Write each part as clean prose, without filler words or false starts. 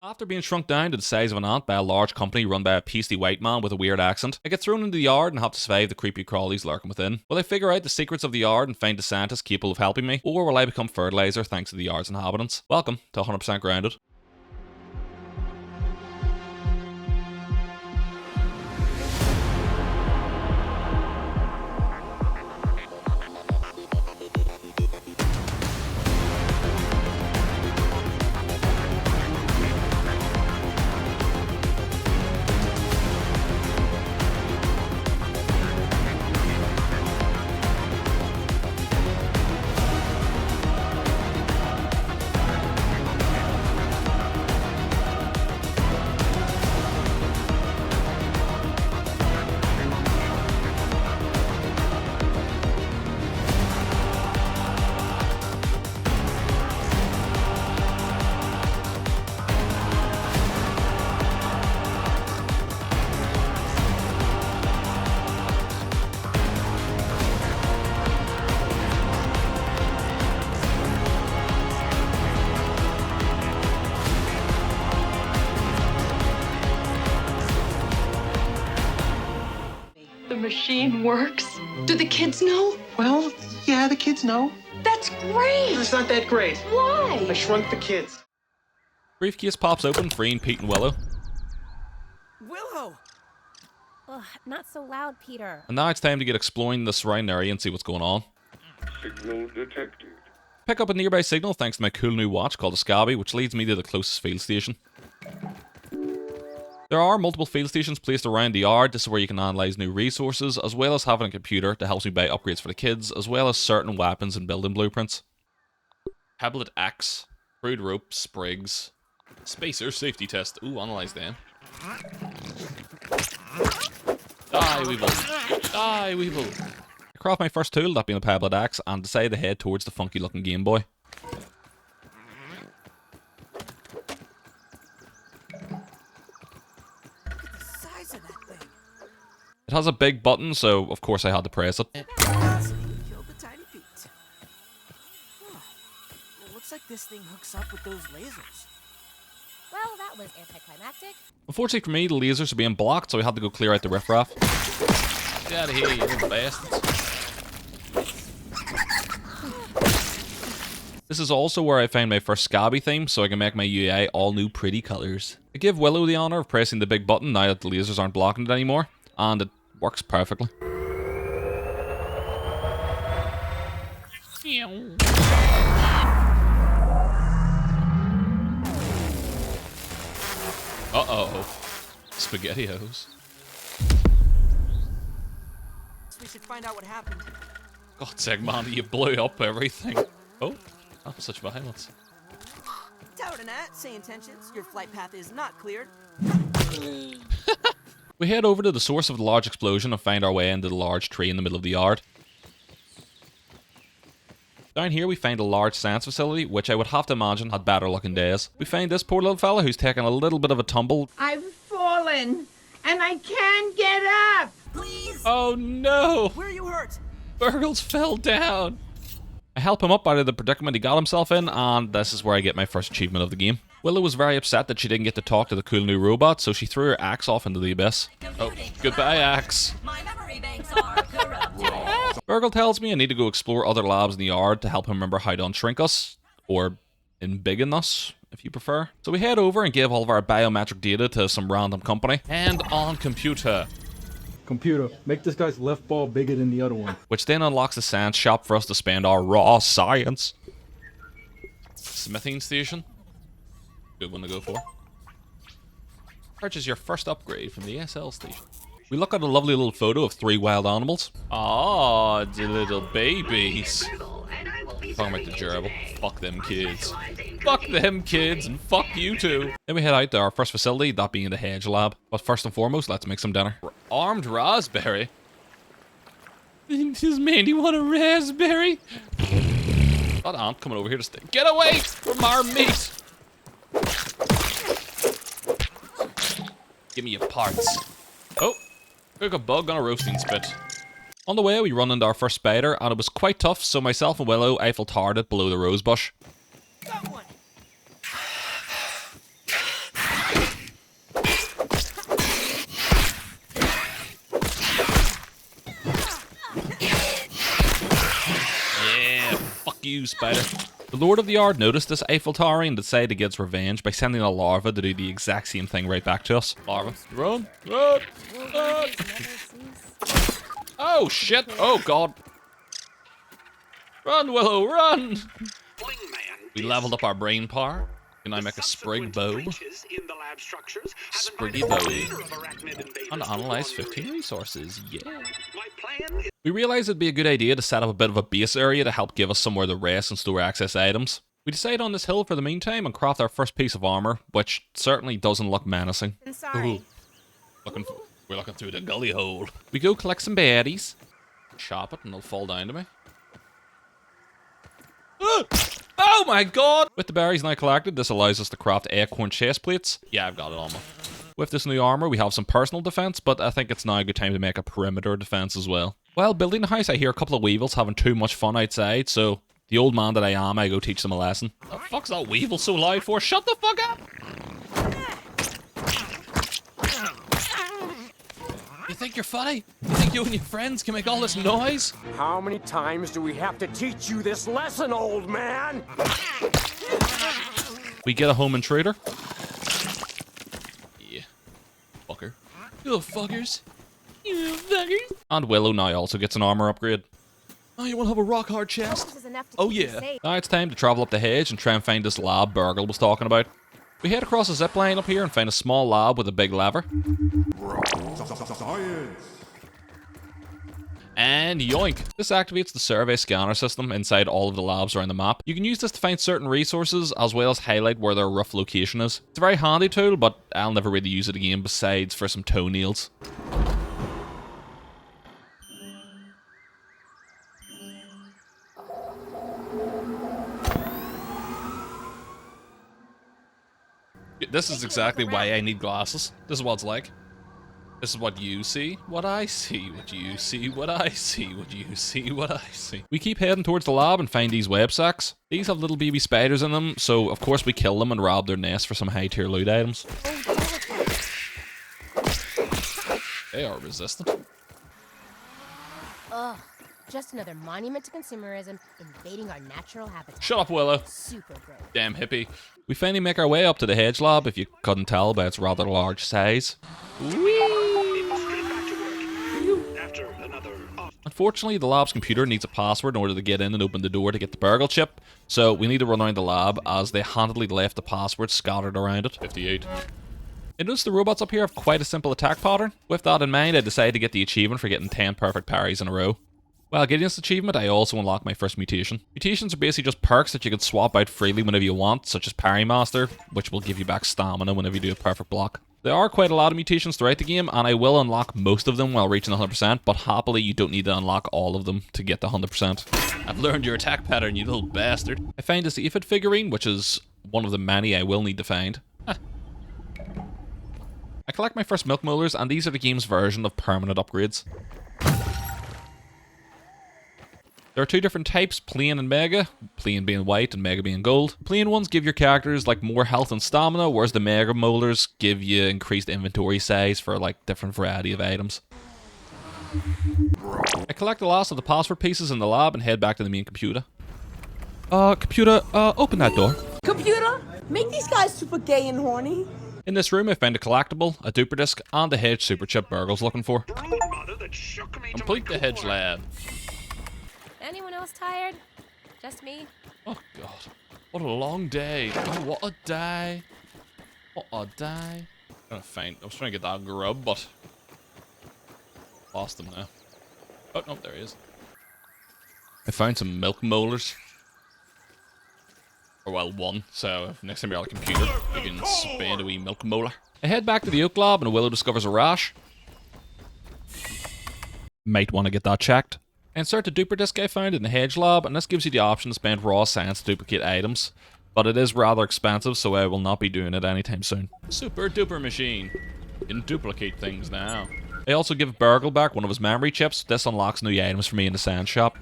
After being shrunk down to the size of an ant by a large company run by a pasty white man with a weird accent, I get thrown into the yard and have to survive the creepy crawlies lurking within. Will I figure out the secrets of the yard and find a scientist capable of helping me, or will I become fertilizer thanks to the yard's inhabitants? Welcome to 100% Grounded. The machine works. Do the kids know? Well, yeah, the kids know. That's great. It's not that great. Why? I shrunk the kids. Briefcase pops open, freeing Pete and Willow. Willow! Ugh, not so loud, Peter. And now it's time to get exploring the surrounding area and see what's going on. Signal detected. Pick up a nearby signal thanks to my cool new watch called a Scabby, which leads me to the closest field station. There are multiple field stations placed around the yard. This is where you can analyse new resources, as well as having a computer that helps me buy upgrades for the kids, as well as certain weapons and building blueprints. Tablet axe, crude rope, sprigs, spacer safety test. Ooh, analyse them. Die, Weevil. Die, Weevil. I craft my first tool, that being a tablet axe, and decide to head towards the funky looking Game Boy. It has a big button, so of course I had to press it. Kill the tiny Pete. Huh. It looks like this thing hooks up with those lasers. Well, that was anticlimactic. Unfortunately for me, the lasers are being blocked, so I had to go clear out the riffraff. Get out of here, you little bastards. This is also where I found my first Scabby theme, so I can make my UI all new pretty colours. I give Willow the honour of pressing the big button now that the lasers aren't blocking it anymore, and it works perfectly. Uh-oh. SpaghettiOs. We should find out what happened. God's sake, man, you blew up everything. Oh, such violence. Tower and at, say intentions. Your flight path is not cleared. We head over to the source of the large explosion and find our way into the large tree in the middle of the yard. Down here we find a large science facility, which I would have to imagine had better looking days. We find this poor little fella who's taken a little bit of a tumble. I've fallen, and I can't get up! Please! Oh no! Where are you hurt? Burgles fell down! I help him up out of the predicament he got himself in, and this is where I get my first achievement of the game. Willow was very upset that she didn't get to talk to the cool new robot, so she threw her axe off into the abyss. Oh, goodbye, axe. My memory banks are corrupted. Burgle tells me I need to go explore other labs in the yard to help him remember how to unshrink us, or embiggen us, if you prefer. So we head over and give all of our biometric data to some random company. Hand on computer. Computer, make this guy's left ball bigger than the other one. Which then unlocks the science shop for us to spend our raw science. Smithing station. Good one to go for. Purchase your first upgrade from the SL station. We look at a lovely little photo of 3 wild animals. Ah, the little babies. Talking about the gerbil. Fuck them kids. Fuck them kids, and fuck you too. Then we head out to our first facility, that being the hedge lab. But first and foremost, let's make some dinner. Armed raspberry? Does Mandy want a raspberry? That ant coming over here to stay. Get away from our meat! Give me your parts. Oh, cook a bug on a roasting spit. On the way, we run into our first spider, and it was quite tough, so myself and Willow Eiffel towered it below the rose bush. Got one. spider. The Lord of the Yard noticed this Eiffel Tower and decided to get its revenge by sending a larva to do the exact same thing right back to us. Larva, run, run, run. Oh shit, oh god. Run, Willow, run! We leveled up our brain power. Can I make a sprig bow? Spriggy bow. And analyze 15 resources, yeah. We realized it'd be a good idea to set up a bit of a base area to help give us somewhere to rest and store access items. We decide on this hill for the meantime and craft our first piece of armor, which certainly doesn't look menacing. I'm sorry. We're looking through the gully hole. We go collect some berries, chop it and they'll fall down to me. Oh my god! With the berries now collected, this allows us to craft acorn chest plates. Yeah, I've got it on me. With this new armor, we have some personal defense, but I think it's now a good time to make a perimeter defense as well. While building the house, I hear a couple of weevils having too much fun outside, so the old man that I am, I go teach them a lesson. The fuck's that weevil so loud for? Shut the fuck up! You think you're funny? You think you and your friends can make all this noise? How many times do we have to teach you this lesson, old man? We get a home intruder. Yeah. Fucker. You little fuckers. You little fuckers. And Willow now also gets an armor upgrade. Oh, you want to have a rock hard chest? Oh yeah. Now it's time to travel up the hedge and try and find this lab Burgle was talking about. We head across a zip line up here and find a small lab with a big lever. And yoink! This activates the survey scanner system inside all of the labs around the map. You can use this to find certain resources as well as highlight where their rough location is. It's a very handy tool, but I'll never really use it again besides for some toenails. This is exactly why I need glasses. This is what it's like. This is what you see, what I see, what you see, what I see, what you see, what I see. We keep heading towards the lab and find these web sacks. These have little baby spiders in them, so of course we kill them and rob their nest for some high tier loot items. They are resistant. Ugh, just another monument to consumerism invading our natural habitat. Shut up, Willow. Super great. Damn hippie. We finally make our way up to the hedge lab, if you couldn't tell by its rather large size. Unfortunately, the lab's computer needs a password in order to get in and open the door to get the Burgle chip, so we need to run around the lab as they handily left the password scattered around it. 58. I noticed the robots up here have quite a simple attack pattern. With that in mind, I decided to get the achievement for getting 10 perfect parries in a row. While getting this achievement, I also unlocked my first mutation. Mutations are basically just perks that you can swap out freely whenever you want, such as Parry Master, which will give you back stamina whenever you do a perfect block. There are quite a lot of mutations throughout the game, and I will unlock most of them while reaching 100%, but happily you don't need to unlock all of them to get to 100%. I've learned your attack pattern, you little bastard. I find this aphid figurine, which is one of the many I will need to find. I collect my first milk molars, and these are the game's version of permanent upgrades. There are two different types, plain and mega, plain being white and mega being gold. Plain ones give your characters like more health and stamina, whereas the mega molars give you increased inventory size for like different variety of items. I collect the last of the password pieces in the lab and head back to the main computer. Computer, open that door. Computer, make these guys super gay and horny. In this room I found a collectible, a duper disc, and the hedge super chip Burgle's looking for. Complete the hedge lab. Anyone else tired? Just me? Oh god. What a long day. Oh, what a day. What a day. I was trying to get that grub, but lost him now. Oh no, there he is. I found some milk molars. Or well, one, so next time you're on a computer, you can spend a wee milk molar. I head back to the Oak Lab and Willow discovers a rash. Might want to get that checked. Insert the duper disc I found in the Hedge Lab, and this gives you the option to spend raw science to duplicate items, but it is rather expensive, so I will not be doing it anytime soon. Super duper machine. You can duplicate things now. I also give Burgle back one of his memory chips. This unlocks new items for me in the science shop.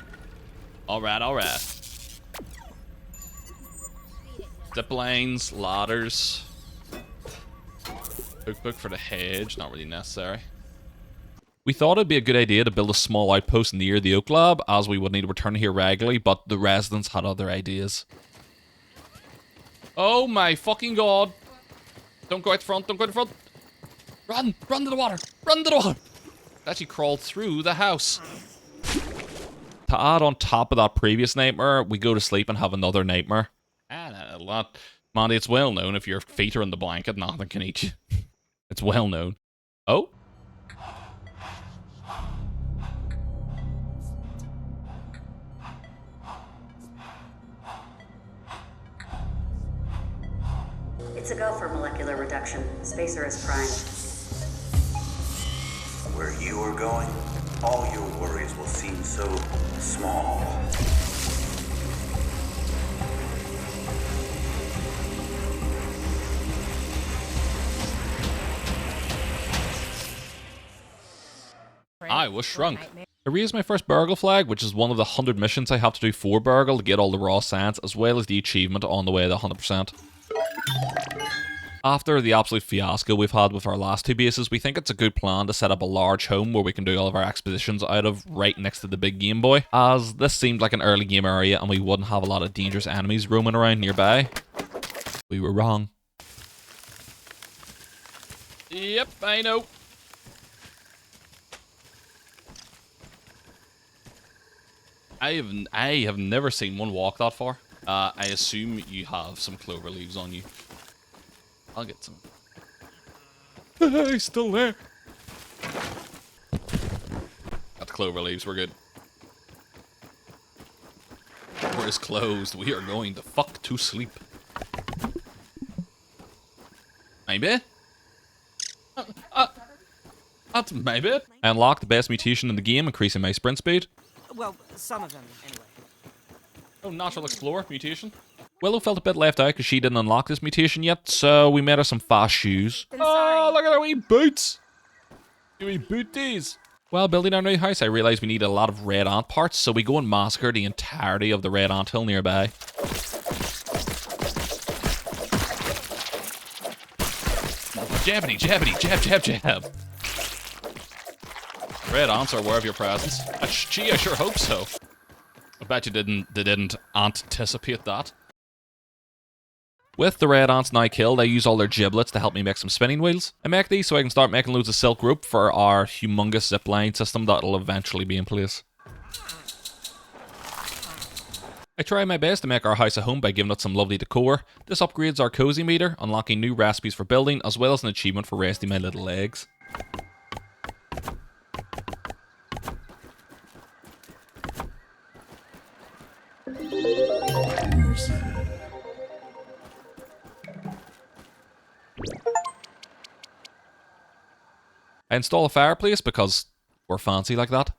Alright, alright. Zip lines, ladders. Cookbook for the hedge, not really necessary. We thought it'd be a good idea to build a small outpost near the Oak Lab, as we would need to return here regularly, but the residents had other ideas. Oh my fucking god. Don't go out the front, don't go out the front. Run! Run to the water! Run to the water! It actually crawled through the house. To add on top of that previous nightmare, we go to sleep and have another nightmare. Mandy, it's well known if your feet are in the blanket, nothing can eat you. It's well known. Oh? It's a go for molecular reduction. Spacer is primed. Where you are going, all your worries will seem so small. I was shrunk. I raised my first Burgle flag, which is one of the 100 missions I have to do for Burgle to get all the raw science, as well as the achievement on the way to 100%. After the absolute fiasco we've had with our last two bases, we think it's a good plan to set up a large home where we can do all of our expeditions out of, right next to the big Game Boy, as this seemed like an early game area and we wouldn't have a lot of dangerous enemies roaming around nearby. We were wrong. Yep, I know. I have never seen one walk that far. I assume you have some clover leaves on you. I'll get some. He's still there. Got the clover leaves, we're good. Door is closed. We are going to fuck to sleep. Maybe? That's maybe. I unlocked the best mutation in the game, increasing my sprint speed. Well, some of them, anyway. Oh, Natural Explorer mutation. Willow felt a bit left out because she didn't unlock this mutation yet, so we made her some fast shoes. Oh, look at her wee boots! Do we boot these? While building our new house, I realised we need a lot of red ant parts, so we go and massacre the entirety of the red ant hill nearby. Jabbity, jabbity, jab, jab, jab. Red ants are aware of your presence. Gee, I sure hope so. I bet you they didn't anticipate that. With the red ants now killed, I use all their giblets to help me make some spinning wheels. I make these so I can start making loads of silk rope for our humongous zipline system that'll eventually be in place. I try my best to make our house a home by giving it some lovely decor. This upgrades our cozy meter, unlocking new recipes for building, as well as an achievement for resting my little legs. I install a fireplace because we're fancy like that.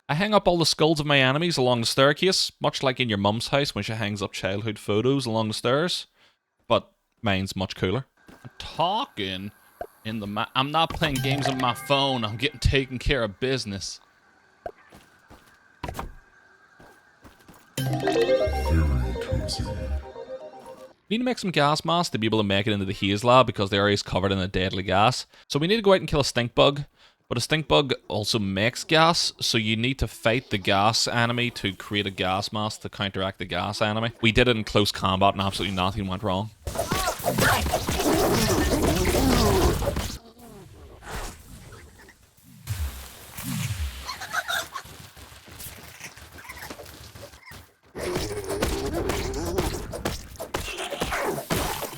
I hang up all the skulls of my enemies along the staircase, much like in your mum's house when she hangs up childhood photos along the stairs. But mine's much cooler. I'm talking in the I'm not playing games on my phone, I'm getting taken care of business. Very cozy. We need to make some gas masks to be able to make it into the haze lab because the area is covered in a deadly gas. So we need to go out and kill a stink bug. But a stink bug also makes gas, so you need to fight the gas enemy to create a gas mask to counteract the gas enemy. We did it in close combat and absolutely nothing went wrong.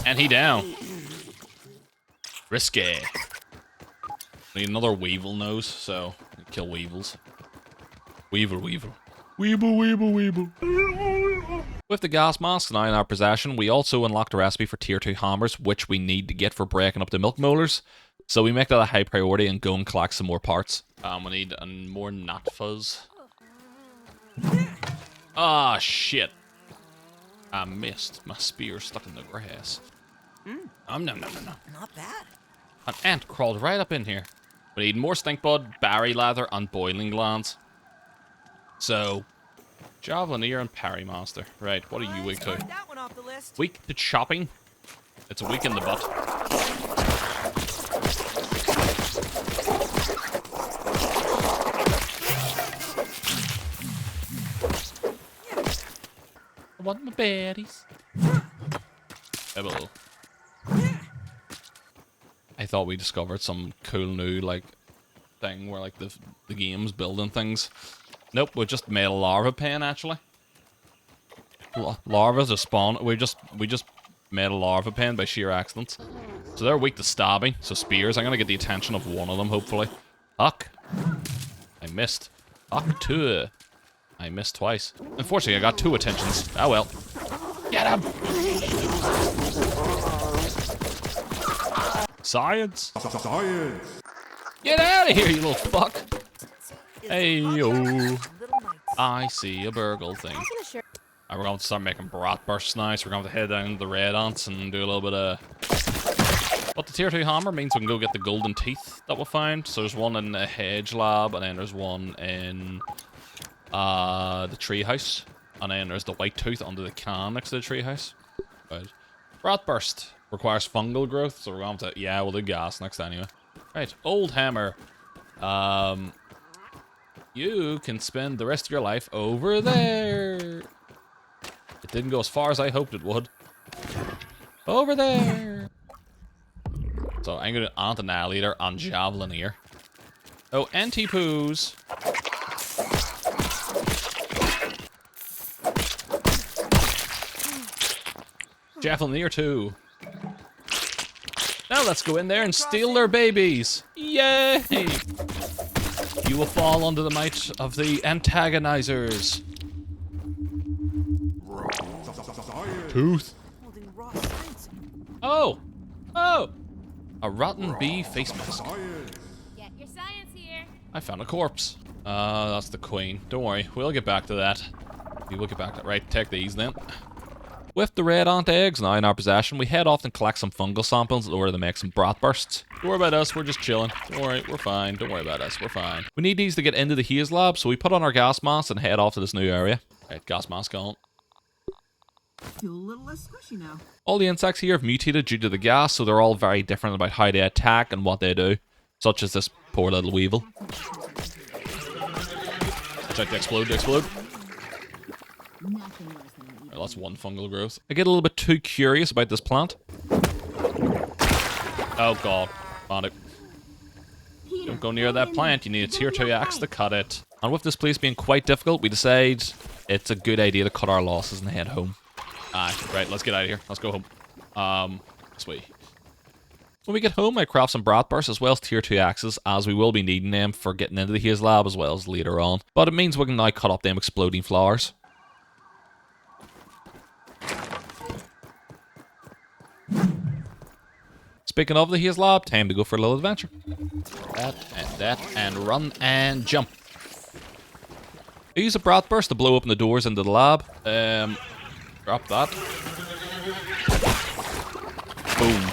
And he down. Risky. Need another weevil nose, so kill weevils. Weevil, weevil. Weeble, weeble, weeble. With the gas masks now in our possession, we also unlocked a recipe for tier 2 hammers, which we need to get for breaking up the milk molars. So we make that a high priority and go and collect some more parts. We need more nut fuzz. Ah, shit. I missed. My spear stuck in the grass. No. Not bad. An ant crawled right up in here. We need more stink bud, berry leather, and boiling glands. So, Javelineer and Parry Master. Right, what are you weak to? That one off the list. Weak to chopping? It's a weak in the butt. want my berries. Hello. I thought we discovered some cool new, like, thing where, like, the game's building things. Nope, we just made a larva pen, actually. Larvas are spawn. We just made a larva pen by sheer accident. So they're weak to stabbing, so spears. I'm gonna get the attention of one of them, hopefully. Fuck. I missed. Fuck, two. I missed twice. Unfortunately, I got 2 attentions. Oh well. Get him! Science! Science! Get out of here, you little fuck! Hey yo! I see a burgle thing. Alright, we're going to start making bratwursts now, so we're going to head down to the red ants and do a little bit of... But the tier 2 hammer means we can go get the golden teeth that we found. So there's one in the hedge lab, and then there's one in the tree house. And then there's the white tooth under the can next to the tree house. Right. Bratwurst requires fungal growth, so we're going to... Yeah, we'll do gas next anyway. Right, old hammer. You can spend the rest of your life over there. It didn't go as far as I hoped it would. Over there. So I'm gonna Anti-Annihilator and Javelin here. Oh, anti-poos. Javelin too. Now let's go in there and steal their babies. Yay! You will fall under the might of the antagonizers. Tooth. Oh! Oh! A rotten bee face mask. Get your science here. I found a corpse. That's the queen. Don't worry, we'll get back to that. We will get back to that. Right, take these then. With the red ant eggs now in our possession, we head off and collect some fungal samples in order to make some bratwursts. Don't worry about us, we're just chilling. Don't worry, we're fine. Don't worry about us, we're fine. We need these to get into the haze lab, so we put on our gas masks and head off to this new area. Right, gas mask on. Feel a little less squishy now. All the insects here have mutated due to the gas, so they're all very different about how they attack and what they do. Such as this poor little weevil. Check to explode, Right, that's one fungal growth. I get a little bit too curious about this plant. Oh god, found it. Don't go near that plant, you need a tier 2 axe to cut it. And with this place being quite difficult, we decide it's a good idea to cut our losses and head home. Aye, right, let's get out of here. Let's go home. Sweet. When we get home, I craft some bratwursts as well as tier 2 axes, as we will be needing them for getting into the haze lab as well as later on. But it means we can now cut up them exploding flowers. Speaking of the haze lab, time to go for a little adventure. That, and run and jump. I use a bratwurst to blow open the doors into the lab. Drop that. Boom.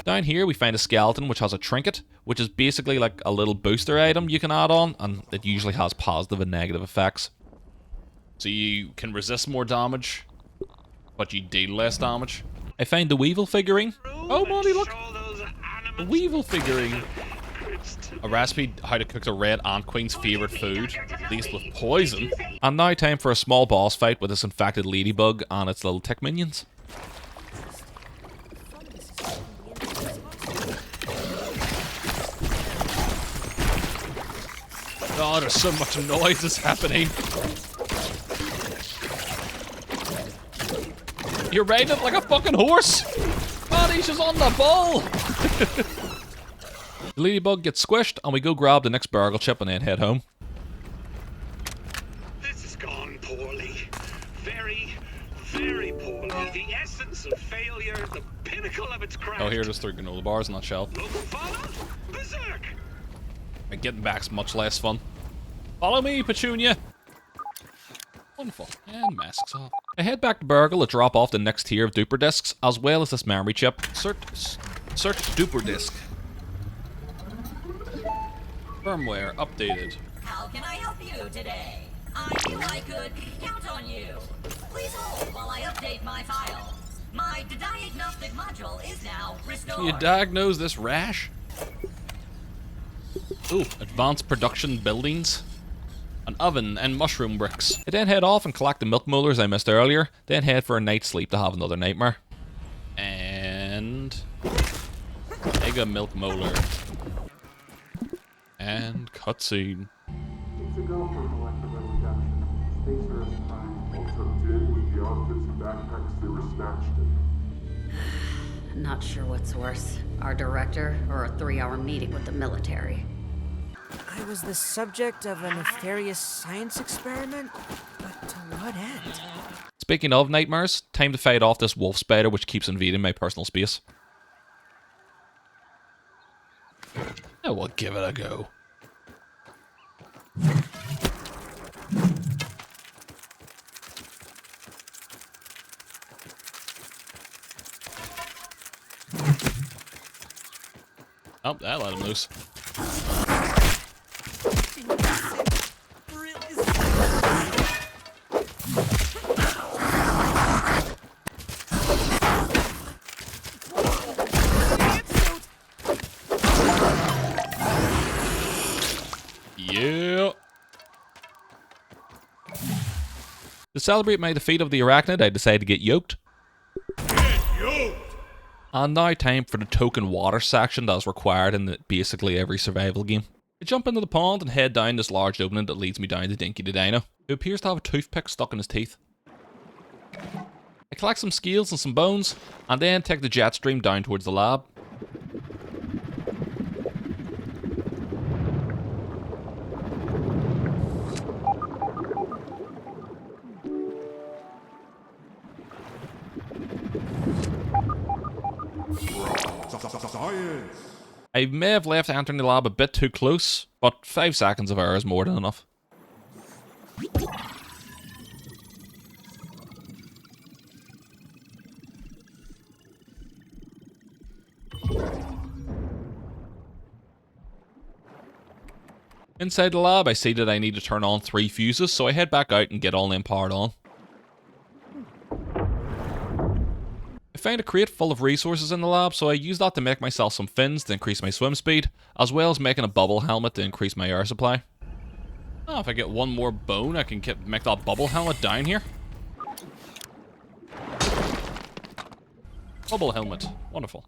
Down here we find a skeleton which has a trinket, which is basically like a little booster item you can add on, and it usually has positive and negative effects. So you can resist more damage, but you deal less damage. I found the weevil figurine. Oh, Molly, look! A weevil figurine. A recipe how to cook the red ant queen's favourite food, laced with poison. And now time for a small boss fight with this infected ladybug and its little tick minions. Oh, there's so much noise that's happening. You're riding it like a fucking horse! Oh, he's just on the ball! The ladybug gets squished, and we go grab the next burgle chip and then head home. This has gone poorly. Very, very poorly. The essence of failure, the pinnacle of its craft. Oh, here, there's 3 granola bars on that shelf. Local fauna? Berserk! And getting back's much less fun. Follow me, Petunia! Wonderful. And masks off. I head back to Burgle to drop off the next tier of duper discs, as well as this memory chip. Search duper disc. Firmware updated. How can I help you today? I knew I could count on you. Please hold while I update my file. My diagnostic module is now restored. You diagnose this rash? Ooh, advanced production buildings. an oven, and mushroom bricks. I then head off and collect the milk molars I missed earlier, then head for a night's sleep to have another nightmare. And... mega milk molar. And cutscene. It's a go for molecular reduction. Spacer is prime. All tucked in with the outfits and backpacks they were snatched in. Not sure what's worse, our director or a 3-hour meeting with the military. I was the subject of a nefarious science experiment, but to what end? Speaking of nightmares, time to fight off this wolf spider which keeps invading my personal space. I will give it a go. Oh, that let him loose. Yeah. To celebrate my defeat of the arachnid, I decided to get yoked. And now time for the token water section that is required in basically every survival game. I jump into the pond and head down this large opening that leads me down to Dinky the Dino, who appears to have a toothpick stuck in his teeth. I collect some scales and some bones, and then take the jet stream down towards the lab. I may have left entering the lab a bit too close, but 5 seconds of error is more than enough. Inside the lab, I see that I need to turn on 3 fuses, so I head back out and get all them powered on. I found a crate full of resources in the lab, so I use that to make myself some fins to increase my swim speed, as well as making a bubble helmet to increase my air supply. Oh, if I get one more bone, I can make that bubble helmet down here. Bubble helmet. Wonderful.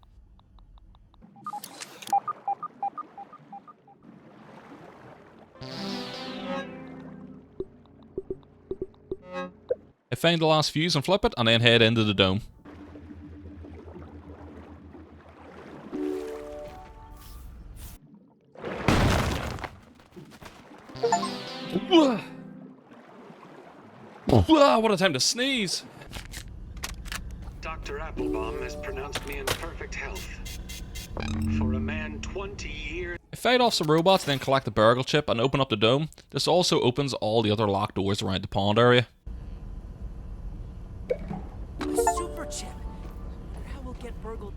I find the last fuse and flip it, and then head into the dome. What a time to sneeze! Dr. Applebaum has pronounced me in perfect health. For a man 20 years... I fight off some robots, then collect the burgle chip and open up the dome. This also opens all the other locked doors around the pond area. A super chip! How will get burgled?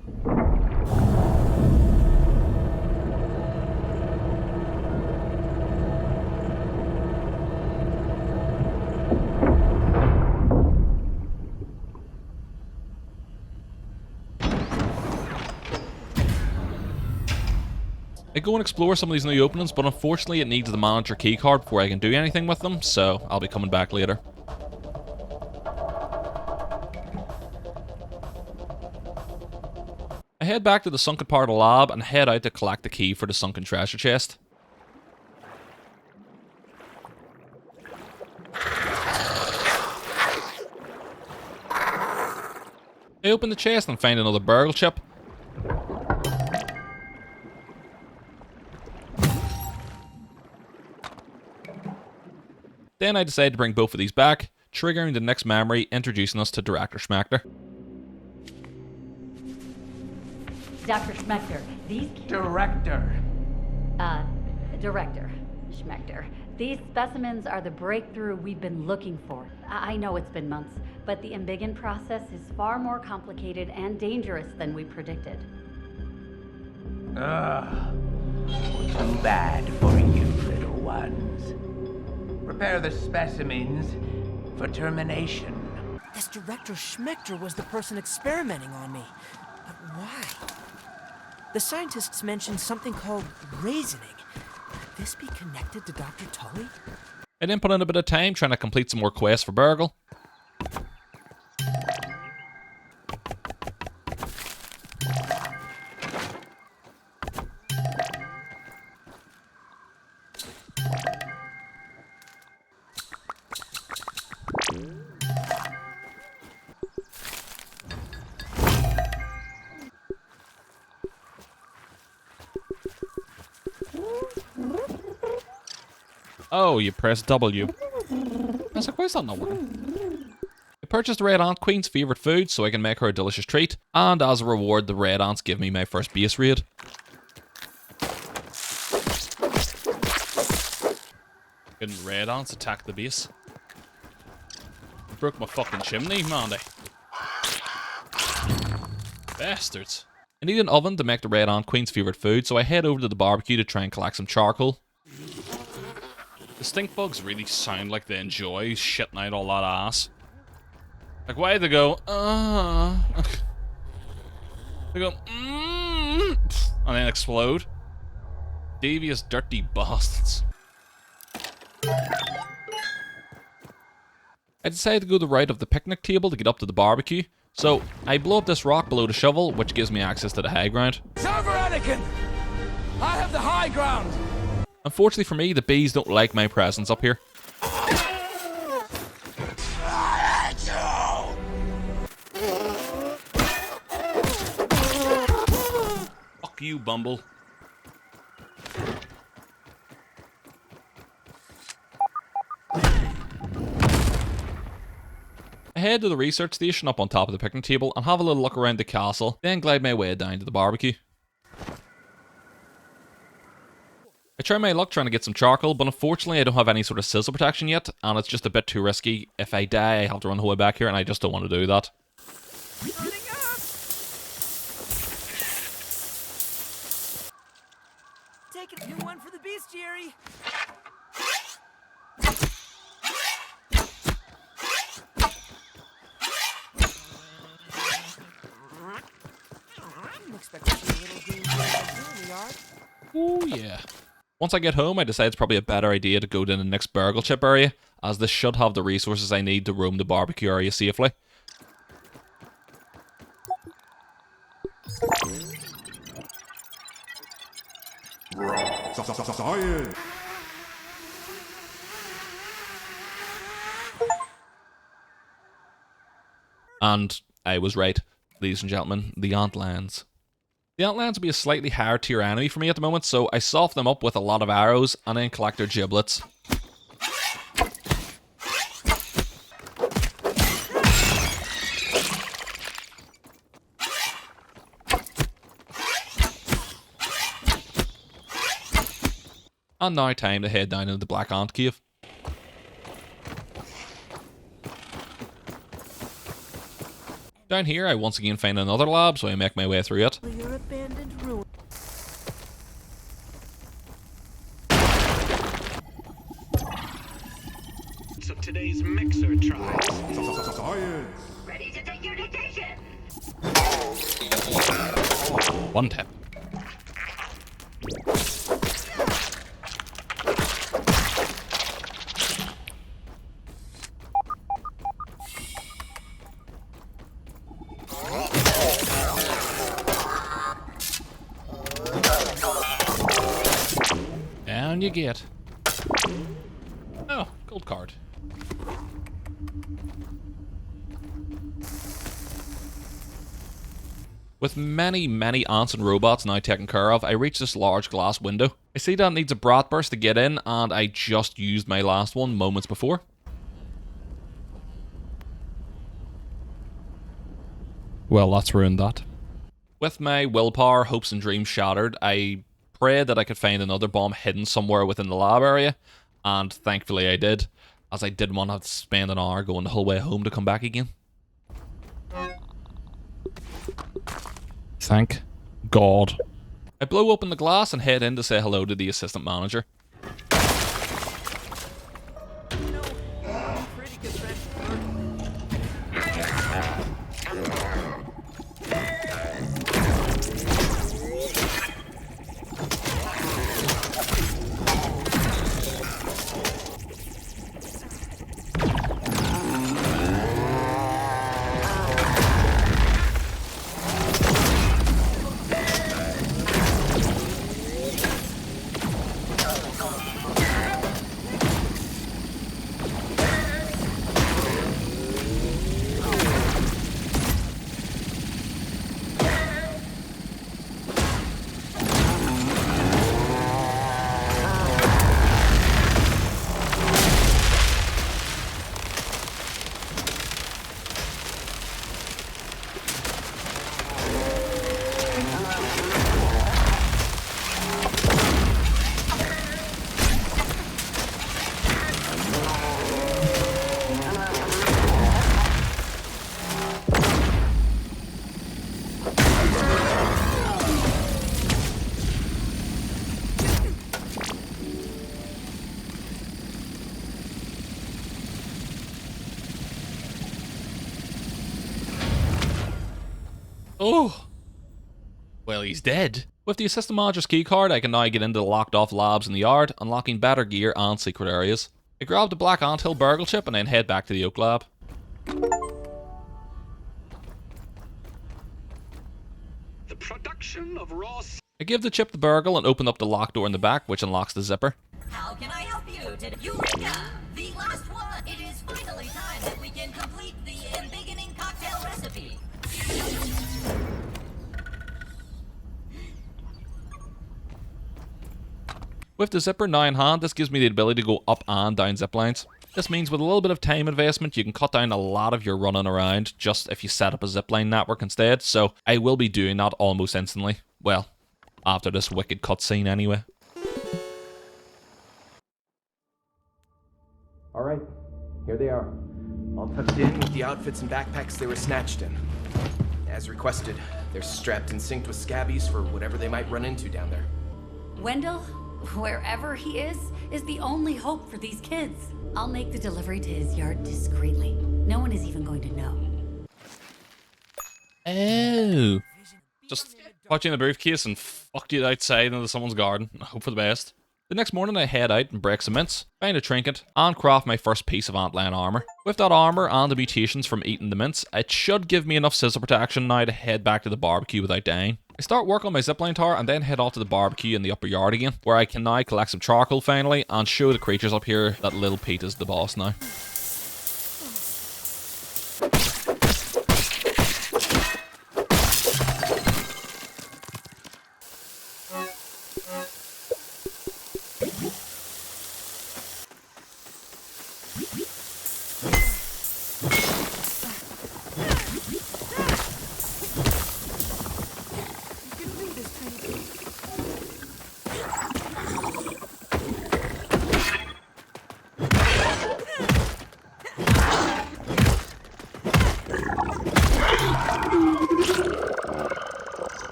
I go and explore some of these new openings, but unfortunately it needs the manager keycard before I can do anything with them, so I'll be coming back later. I head back to the sunken part of the lab and head out to collect the key for the sunken treasure chest. I open the chest and find another burgle chip. Then I decide to bring both of these back, triggering the next memory, introducing us to Director Schmechter. Dr. Schmechter, these... Director Schmechter. These specimens are the breakthrough we've been looking for. I know it's been months, but the embiggen process is far more complicated and dangerous than we predicted. Too bad for you, little ones. Prepare the specimens for termination. This Director Schmechter was the person experimenting on me. But why? The scientists mentioned something called raising. Could this be connected to Dr. Tully? I then put in a bit of time trying to complete some more quests for Burgle. Oh, you press W. I was like, why is that not working? I purchased the Red Ant Queen's favourite food so I can make her a delicious treat, and as a reward, the Red Ants give me my first base raid. Couldn't Red Ants attack the base? Broke my fucking chimney, man. Bastards. I need an oven to make the Red Ant Queen's favourite food, so I head over to the barbecue to try and collect some charcoal. The stink bugs really sound like they enjoy shitting out all that ass. Like, why do they go, They go, and then explode. Devious, dirty bastards. I decided to go to the right of the picnic table to get up to the barbecue. So, I blow up this rock below the shovel, which gives me access to the high ground. Server Anakin! I have the high ground! Unfortunately for me, the bees don't like my presence up here. Fuck you, Bumble. I head to the research station up on top of the picnic table and have a little look around the castle, then glide my way down to the barbecue. I try my luck trying to get some charcoal, but unfortunately I don't have any sort of sizzle protection yet, and it's just a bit too risky. If I die, I have to run the whole way back here, and I just don't want to do that. Take a new one for the beast, Jerry. I didn't expect to see a little green in the yard. Ooh, yeah. Once I get home, I decide it's probably a better idea to go to the next Burgle Chip area, as this should have the resources I need to roam the barbecue area safely. And I was right, ladies and gentlemen, the Antlands. The Antlands will be a slightly higher tier enemy for me at the moment, so I soften them up with a lot of arrows and then collect their giblets. And now time to head down into the Black Ant Cave. Down here, I once again find another lab, so I make my way through it. Your abandoned ruin. Of today's mixer trials. Ready to take your dictation. One tap. Down you get. Oh, gold card. With many ants and robots now taken care of, I reach this large glass window. I see that it needs a brat burst to get in, and I just used my last one moments before. Well, that's ruined that. With my willpower, hopes and dreams shattered, I prayed that I could find another bomb hidden somewhere within the lab area, and thankfully I did, as I didn't want to have to spend an hour going the whole way home to come back again. Thank God. I blow open the glass and head in to say hello to the assistant manager. Oh. Well, he's dead. With the assistant manager's keycard, I can now get into the locked off labs in the yard, unlocking better gear and secret areas. I grab the black anthill burgle chip and then head back to the oak lab. The production of raw. I give the chip the burgle and open up the locked door in the back, which unlocks the zipper. How can I help you today? Eureka! The last one! It is finally time that we can complete the embiggening cocktail recipe. With the zipper now in hand, this gives me the ability to go up and down zip lines. This means with a little bit of time investment, you can cut down a lot of your running around just if you set up a zipline network instead, so I will be doing that almost instantly. Well, after this wicked cutscene anyway. Alright, here they are. All tucked in with the outfits and backpacks they were snatched in. As requested, they're strapped and synced with scabbies for whatever they might run into down there. Wendell, wherever he is the only hope for these kids. I'll make the delivery to his yard discreetly. No one is even going to know. Oh. Just put you in a briefcase and fucked you outside into someone's garden. I hope for the best. The next morning I head out and break some mints, find a trinket, and craft my first piece of antlion armor. With that armor and the mutations from eating the mints, it should give me enough scissor protection now to head back to the barbecue without dying. I start work on my zipline tower and then head off to the barbecue in the upper yard again, where I can now collect some charcoal finally and show the creatures up here that little Pete is the boss now.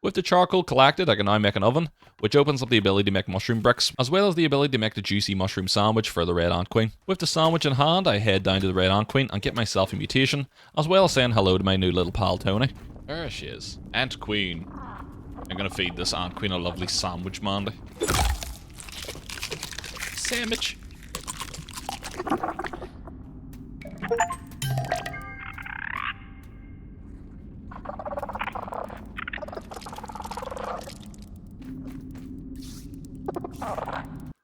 With the charcoal collected, I can now make an oven, which opens up the ability to make mushroom bricks, as well as the ability to make the juicy mushroom sandwich for the Red Ant Queen. With the sandwich in hand, I head down to the Red Ant Queen and get myself a mutation, as well as saying hello to my new little pal Tony. There she is. Ant Queen. I'm gonna feed this Ant Queen a lovely sandwich, Mandy. Sandwich.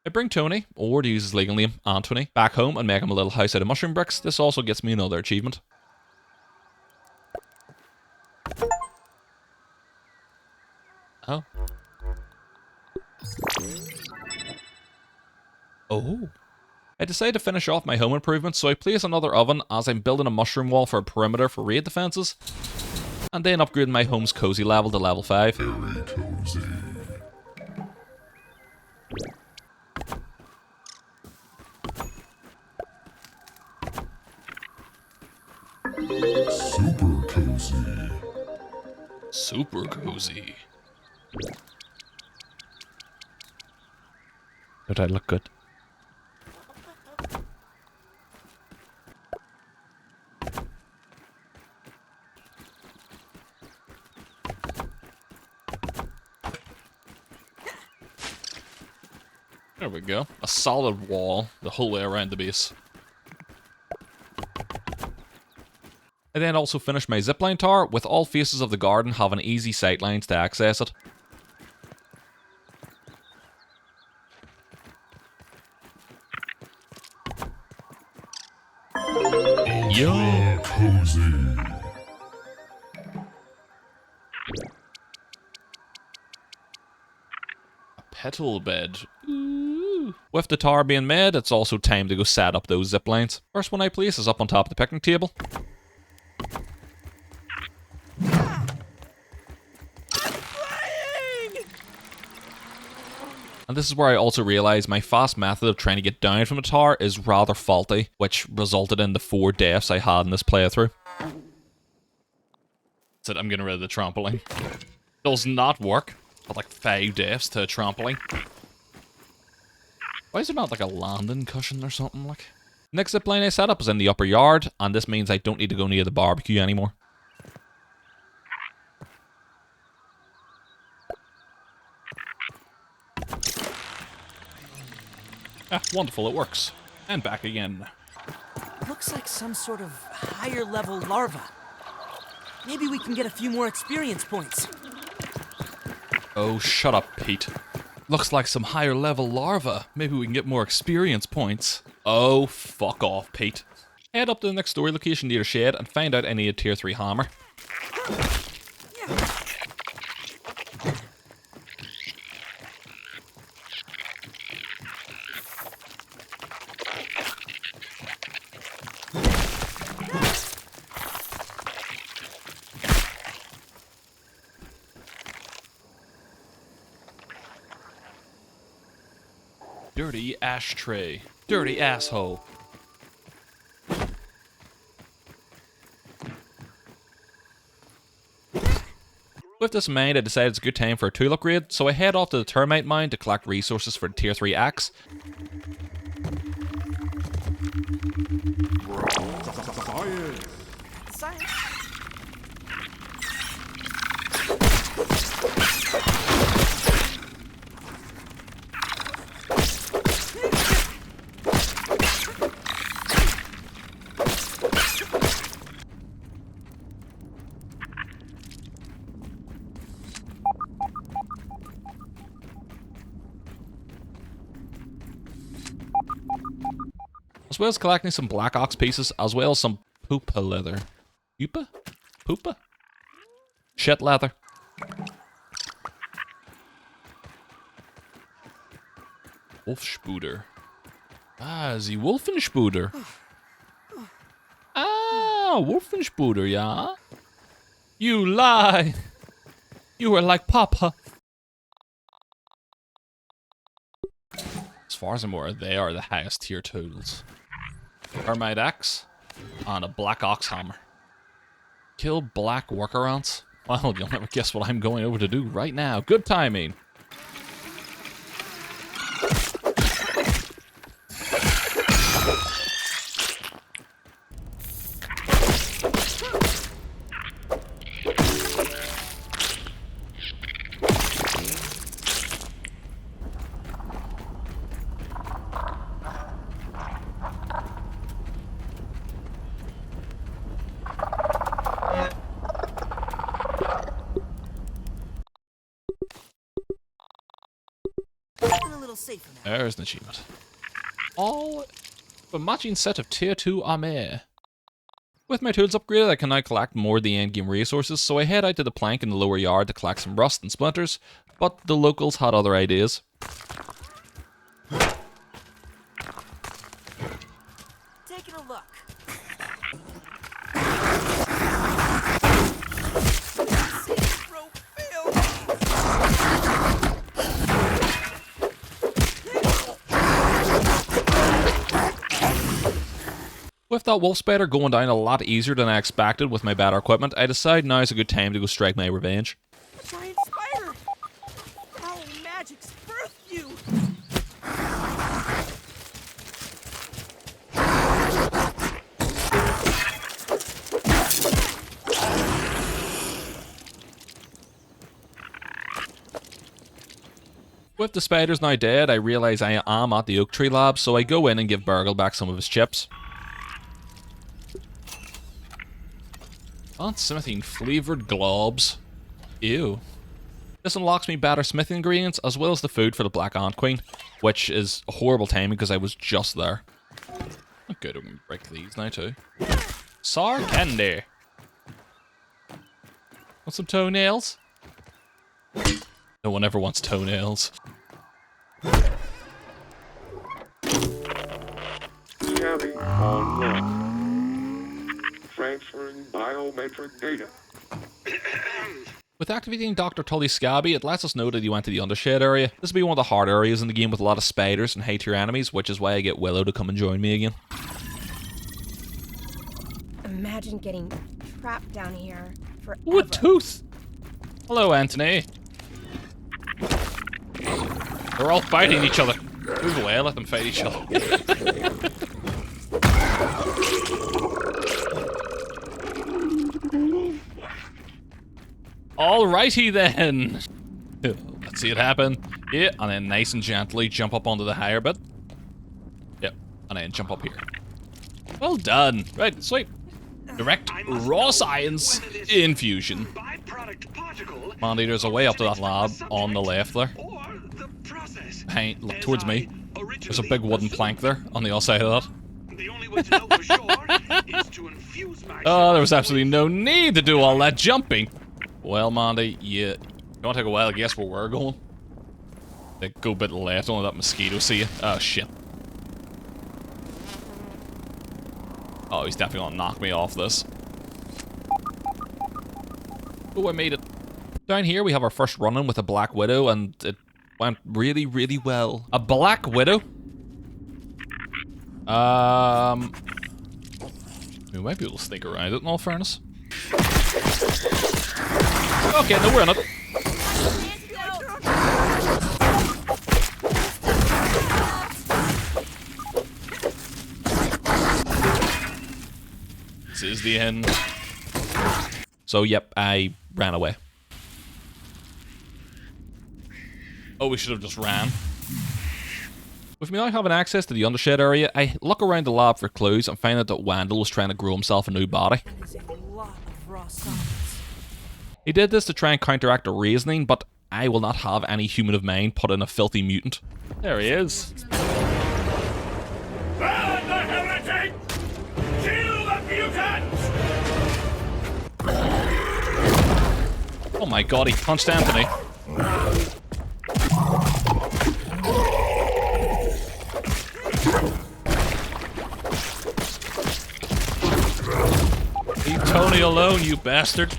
I bring Tony, or to use his legal name, Anthony, back home and make him a little house out of mushroom bricks. This also gets me another achievement. Oh. Oh. I decide to finish off my home improvements, so I place another oven as I'm building a mushroom wall for a perimeter for raid defenses, and then upgrade my home's cozy level to level 5. Very cozy. Super cozy. Super cozy. Don't I look good? There we go. A solid wall the whole way around the base. I then also finished my zipline tower, with all faces of the garden having easy sightlines to access it. Yo! Cozy. A petal bed. Ooh. With the tower being made, it's also time to go set up those ziplines. First one I place is up on top of the picnic table. And this is where I also realised my fast method of trying to get down from the tower is rather faulty, which resulted in the 4 deaths I had in this playthrough. Said I'm getting rid of the trampoline. Does not work. Got like 5 deaths to a trampoline. Why is it not like a landing cushion or something like? Next zipline I set up is in the upper yard, and this means I don't need to go near the barbecue anymore. Ah, wonderful, it works. And back again. Looks like some sort of higher level larva. Maybe we can get a few more experience points. Oh, shut up, Pete. Looks like some higher level larva. Maybe we can get more experience points. Oh, fuck off, Pete. Head up to the next story location near the shed and find out I need a tier 3 hammer. Dirty ashtray. Dirty asshole. With this in mind, I decided it's a good time for a tool upgrade, so I head off to the termite mine to collect resources for the tier 3 axe. Science. As well as collecting some black ox pieces, as well as some poopa leather. Poopa? Poopa? Shit leather. Wolfspooder. Ah, the Wolfenspooder. Ah, Wolfenspooder, yeah? You lie! You are like Papa. As far as I'm aware, they are the highest tier tools. Termite axe and a black ox hammer. Kill black worker ants? Well, you'll never guess what I'm going over to do right now. Good timing. Safer now. There's an achievement. All a matching set of tier 2 armor. With my tools upgraded, I can now collect more of the endgame resources, so I head out to the plank in the lower yard to collect some rust and splinters, but the locals had other ideas. Taking a look. With that wolf spider going down a lot easier than I expected with my better equipment, I decide now is a good time to go strike my revenge. Giant spider! How magic's birthed you! With the spiders now dead, I realise I am at the Oak Tree Lab, so I go in and give Burgle back some of his chips. Smithing flavoured globs. Ew. This unlocks me better smithing ingredients as well as the food for the Black Ant Queen, which is horrible timing because I was just there. Okay, I'm gonna break these now too. Sour candy. Want some toenails? No one ever wants toenails. Scanning online. Transferring biometric data. With activating Dr. Tully's Scabby, it lets us know that he went to the Undershed area. This will be one of the hard areas in the game with a lot of spiders and high tier enemies, which is why I get Willow to come and join me again. Imagine getting trapped down here forever. Ooh, a tooth! Hello, Anthony. They're all fighting each other. Move away, let them fight each other. Alrighty then. Let's see it happen. Yeah, and then nice and gently jump up onto the higher bit. Yep, and then jump up here. Well done. Right, sweet. Direct raw science infusion. Mandy, there's a way up to that lab on the left there. Behind, look towards me. There's a big wooden plank there on the other side of that. Oh, there was absolutely no need to do all that jumping. Well, Mandy, you want to take a while to guess where we're going? Like, go a bit left, don't let that mosquito see you. Oh, shit. Oh, he's definitely gonna knock me off this. Oh, I made it. Down here, we have our first run-in with a Black Widow, and it went really, really well. A Black Widow? We might be able to sneak around it, in all fairness. Okay, no, we're in it. This is the end. So, yep, I ran away. Oh, we should have just ran. With me now having access to the undershed area, I look around the lab for clues and find out that Wendell was trying to grow himself a new body. He did this to try and counteract the reasoning, but I will not have any human of mine put in a filthy mutant. There he is. Burn the heretic! Kill the mutant! Oh my god, he punched Anthony. Leave Tony alone, you bastard.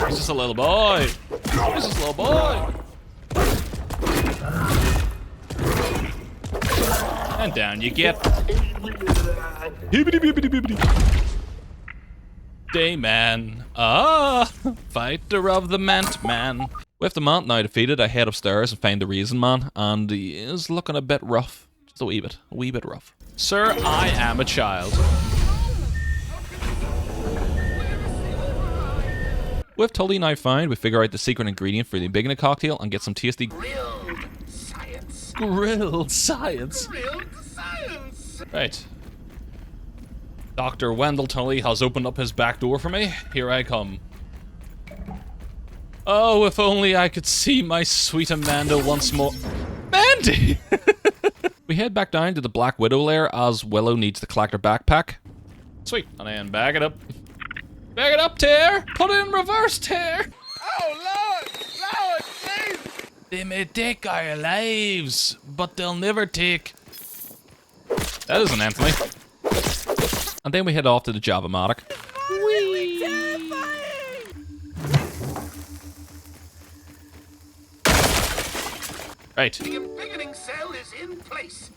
He's just a little boy. He's just a little boy. And down you get. Hibbity bibbity bibbity. Dayman. Ah, fighter of the Mant Man. With the Mant now defeated, I head upstairs and find the Reason Man, and he is looking a bit rough. Just a wee bit rough. Sir, I am a child. With Tully now found, we figure out the secret ingredient for the Embiggening cocktail and get some tasty grilled science. Grilled science. Grilled science. Right. Dr. Wendell Tully has opened up his back door for me. Here I come. Oh, if only I could see my sweet Amanda once more. Mandy! We head back down to the Black Widow lair as Willow needs to collect her backpack. Sweet. And then bag it up. Bag it up, Tear! Put it in reverse, Tear! Oh, Lord! Lord, please! They may take our lives, but they'll never take... That isn't Anthony. And then we head off to the Java-matic. Right. The embiggening cell is in place.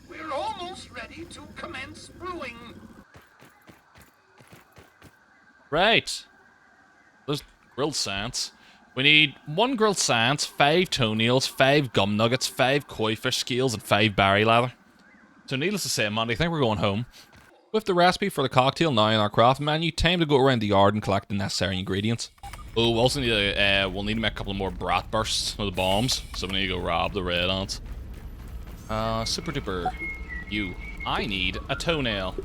We're almost ready to commence brewing. Right. Those grilled science. We need 1 grilled science, 5 toenails, 5 gum nuggets, 5 koi fish scales, and 5 berry leather. So needless to say, Monday, I think we're going home. With the recipe for the cocktail now in our craft menu, time to go around the yard and collect the necessary ingredients. Oh, we'll also need to, we'll need to make a couple more brat bursts with the bombs, so we need to go rob the red ants. Super duper. You. I need a toenail.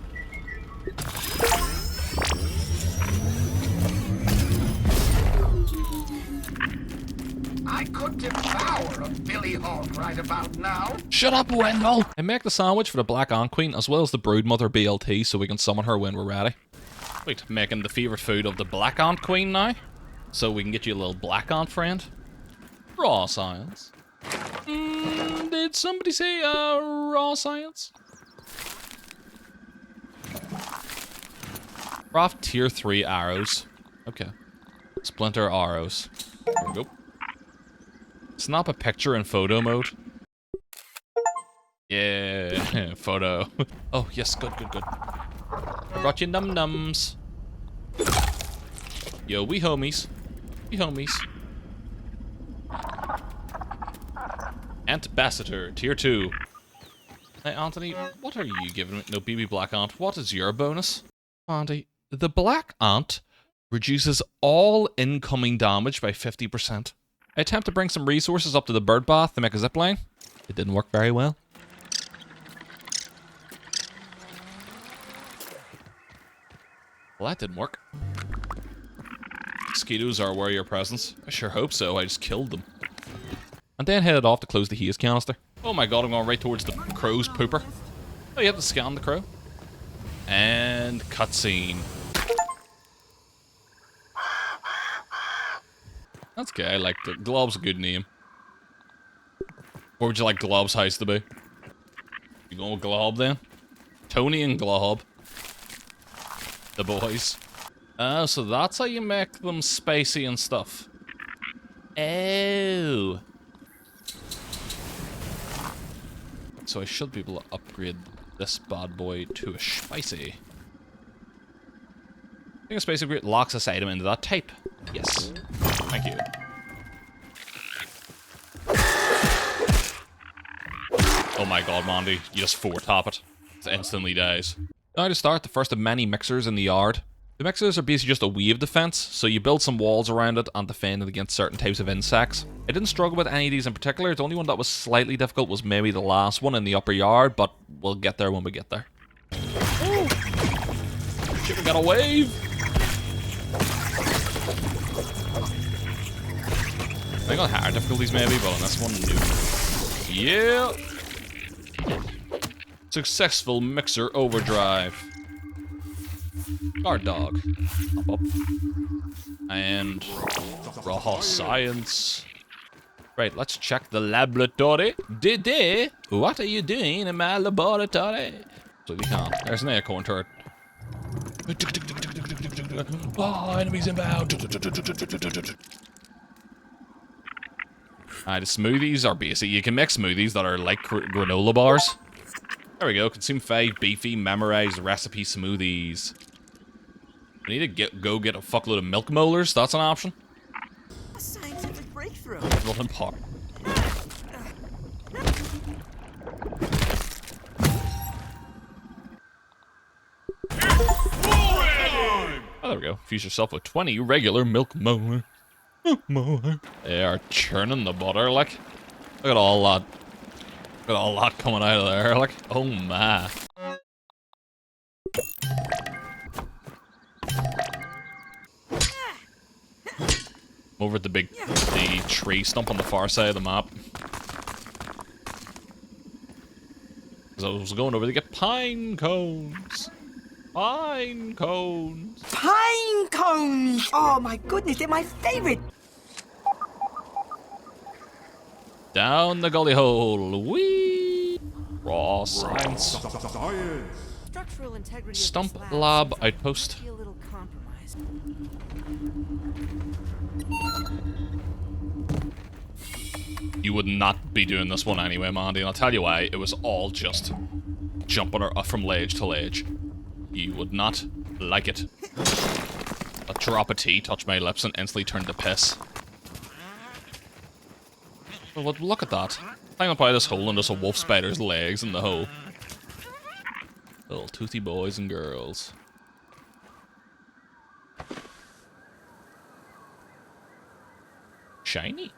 I could devour a Billy Hawk right about now. Shut up, Wendell! I make the sandwich for the Black Ant Queen as well as the Broodmother BLT so we can summon her when we're ready. Wait, making the favourite food of the Black Ant Queen now? So we can get you a little Black Ant friend? Raw science. Did somebody say, raw science? Craft tier 3 arrows. Okay. Splinter arrows. There we go. Snap a picture in photo mode. Yeah, photo. Oh, yes, good. I brought you num-nums. Yo, we homies. We homies. Antbassador, tier 2. Hey, Anthony, what are you giving me? No, BB Black Ant, what is your bonus? Andy, the Black Ant reduces all incoming damage by 50%. I attempt to bring some resources up to the bird bath to make a zipline. It didn't work very well. Well, that didn't work. Mosquitoes are aware of your presence. I sure hope so, I just killed them. And then headed off to close the haze canister. Oh my god, I'm going right towards the crow's pooper. Oh, you have to scan the crow. And cutscene. That's okay, I like it. Glob's a good name. Or would you like Glob's house to be? You going with Glob then? Tony and Glob. The boys. So that's how you make them spicy and stuff. Oh. So I should be able to upgrade this bad boy to a spicy. I think a spicy upgrade locks this item into that type. Yes. Thank you. Oh my god, Mandy. You just 4-top it. It instantly dies. Now to start, the first of many mixers in the yard. The mixers are basically just a wave defense, so you build some walls around it and defend it against certain types of insects. I didn't struggle with any of these in particular. The only one that was slightly difficult was maybe the last one in the upper yard, but we'll get there when we get there. Shit, we got a wave! I think on higher difficulties maybe, but on this one, no. Yeah! Successful mixer overdrive. Guard dog. Up, up. And raw science. Right, let's check the laboratory. Diddy, what are you doing in my laboratory? So you can't. There's an acorn turret. Oh, enemies inbound. The smoothies are basic. You can make smoothies that are like granola bars. There we go. Consume 5 beefy, memorized recipe smoothies. We need to go get a fuckload of milk molars. That's an option. A scientific breakthrough. Rolling part. Oh, there we go. Fuse yourself with 20 regular milk molar. They are churning the butter, like. Look at all that. Look at all that coming out of there, like. Oh my. Over at the tree stump on the far side of the map. Because I was going over to get pine cones. Pine cones. Pine cones! Oh my goodness, they're my favorite! Down the gully hole. Whee! Raw science. Structural integrity Stump of this lab seems like outpost. it might be a little compromised. You would not be doing this one anyway, Mandy, and I'll tell you why. It was all just jumping from ledge to ledge. You would not like it. A drop of tea touched my lips and instantly turned to piss. Well, look at that. Climb up out of this hole and there's a wolf spider's legs in the hole. Little toothy boys and girls. Shiny.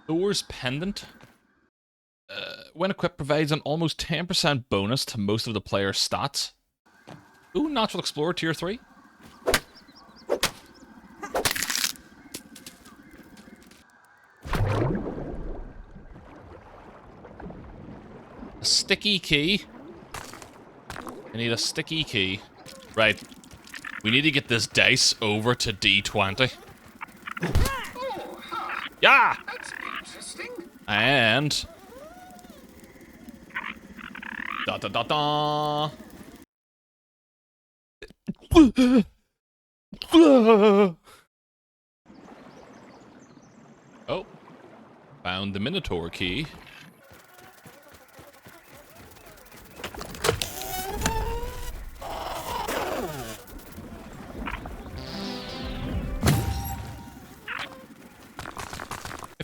Thor's Pendant. When equipped, provides an almost 10% bonus to most of the player's stats. Ooh, Natural Explorer tier 3. A sticky key. I need a sticky key. Right. We need to get this dice over to D20. Yeah! That's interesting. And... Da da da da! Oh. Found the Minotaur key.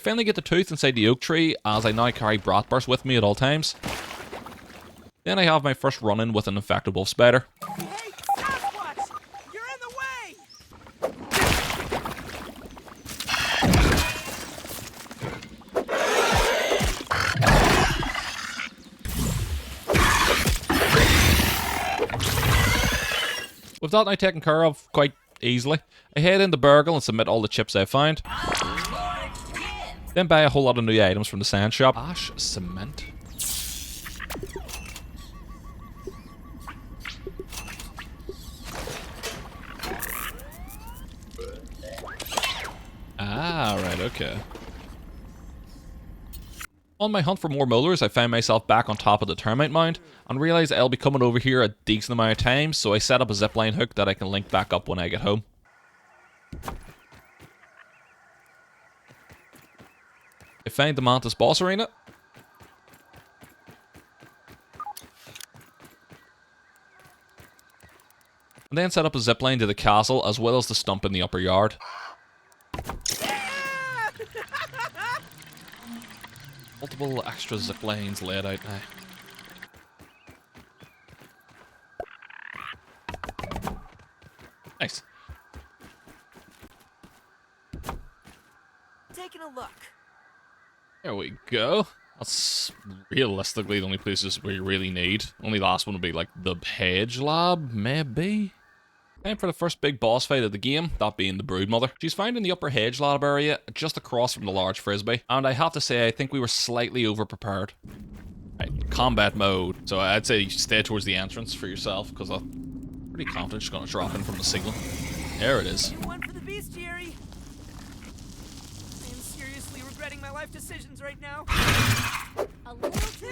finally get the tooth inside the oak tree, as I now carry Bratwurst with me at all times. Then I have my first run-in with an infected wolf spider. Hey, Sasquatch! You're in the way! With that now taken care of quite easily, I head into Burgle and submit all the chips I found. Then buy a whole lot of new items from the sand shop. Ash cement. Ah, right, okay. On my hunt for more molars, I found myself back on top of the termite mound and realised I'll be coming over here a decent amount of times, so I set up a zipline hook that I can link back up when I get home. I found the Mantis boss arena. And then set up a zipline to the castle as well as the stump in the upper yard. Multiple extra zip lines laid out now. Nice. Taking a look. There we go. That's realistically the only places we really need. Only last one would be like the hedge lab, maybe? Time for the first big boss fight of the game, that being the Broodmother. She's found in the upper hedge lab area, just across from the large frisbee. And I have to say, I think we were slightly over-prepared. Right, combat mode. So I'd say stay towards the entrance for yourself, because I'm pretty confident she's going to drop in from the signal. There it is. One for the bestiary. I am seriously regretting my life decisions right now. A little too.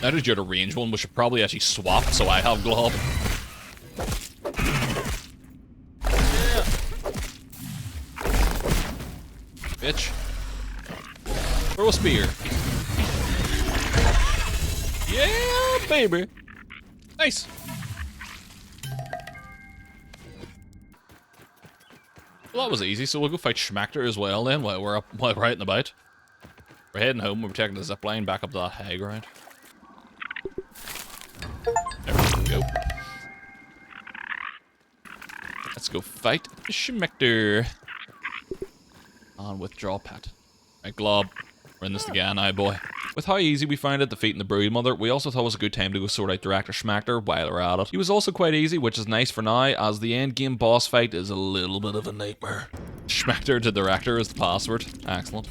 Now that you're the range one, we should probably actually swap so I have glob. Yeah. Bitch. Throw a spear. Yeah, baby. Nice. Well, that was easy, so we'll go fight Schmachter as well then while we're out and about. We're heading home, we're taking the zipline back up to that high ground. There we go. Let's go fight Schmachter. On withdraw pet. Right, Glob. We're in this again, aye boy. With how easy we found it defeating the Broodmother, we also thought it was a good time to go sort out Director Schmachter while we're at it. He was also quite easy, which is nice for now, as the endgame boss fight is a little bit of a nightmare. Schmachter to Director is the password. Excellent.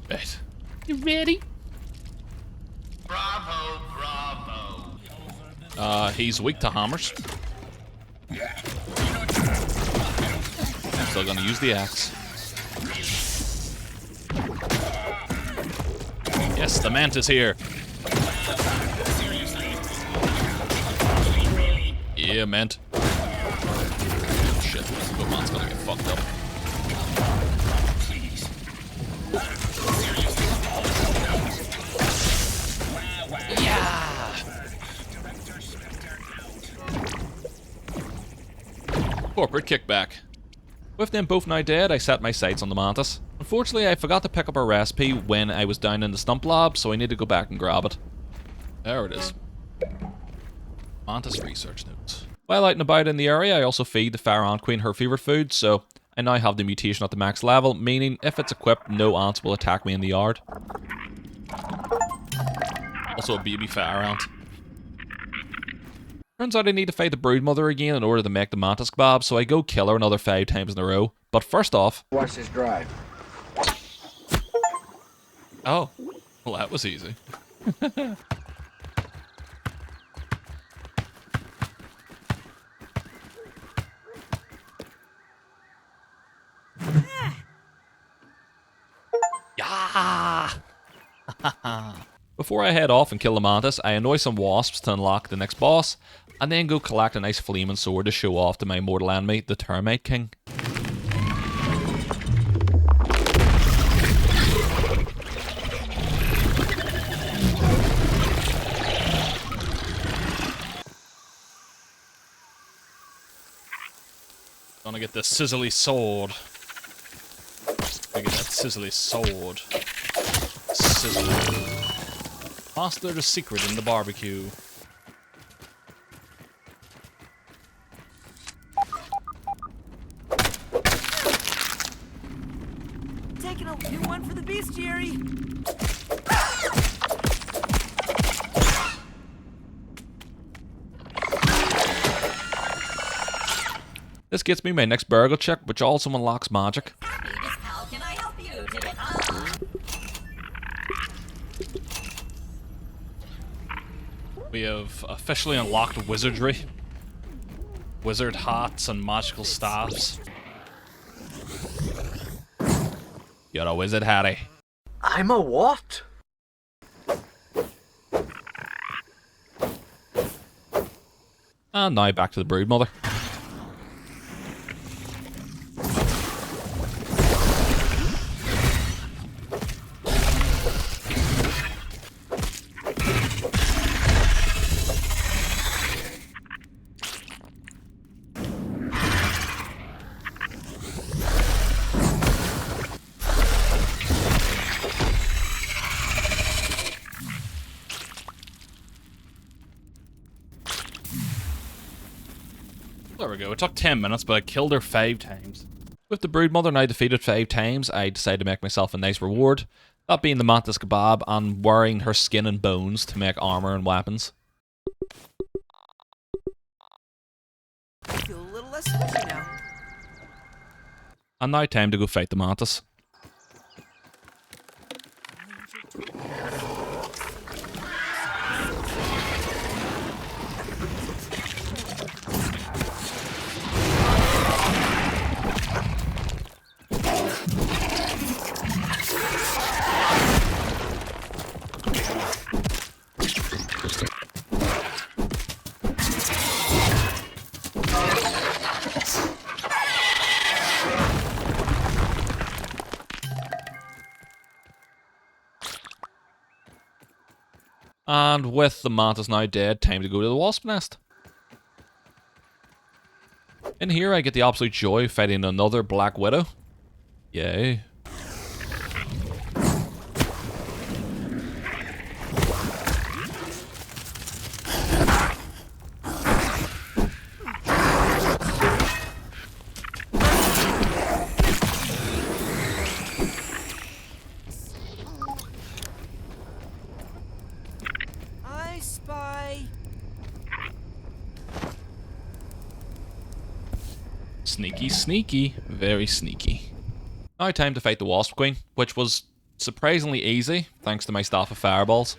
Right. You ready? Bravo, bravo. He's weak to hammers. I'm still gonna use the axe. Yes, the mantis here. Yeah, meant. Oh, shit, this man's gonna get fucked up. Yeah. Corporate kickback. With them both now dead, I set my sights on the mantis. Unfortunately, I forgot to pick up a recipe when I was down in the stump lab, so I need to go back and grab it. There it is. Mantis research notes. While out and about in the area, I also feed the Fire Ant Queen her favorite food, so I now have the mutation at the max level, meaning if it's equipped, no ants will attack me in the yard. Also a baby fire ant. Turns out I need to fight the Broodmother again in order to make the mantis kebab, so I go kill her another 5 times in a row. But first off... Watch this drive. Oh, well that was easy. Yeah! Before I head off and kill the mantis, I annoy some wasps to unlock the next boss, and then go collect a nice flaming sword to show off to my mortal enemy, the Termite King. Gonna get the sizzly sword. Gonna get that sizzly sword. Sizzle. Master the secret in the barbecue. Taking a new one for the bestiary. This gets me my next burgle check, which also unlocks magic. How can I help you today? We have officially unlocked wizardry. Wizard hats and magical staffs. You're a wizard, Harry. I'm a what? And now back to the broodmother. There we go. It took 10 minutes, but I killed her 5 times. With the broodmother now defeated 5 times, I decided to make myself a nice reward. That being the mantis kebab and wearing her skin and bones to make armor and weapons. I feel a little less squishy now. And now time to go fight the mantis. And with the mantis now dead, time to go to the wasp nest. In here I get the absolute joy of fighting another black widow. Yay. Sneaky, sneaky. Very sneaky. Now time to fight the Wasp Queen, which was surprisingly easy, thanks to my staff of fireballs.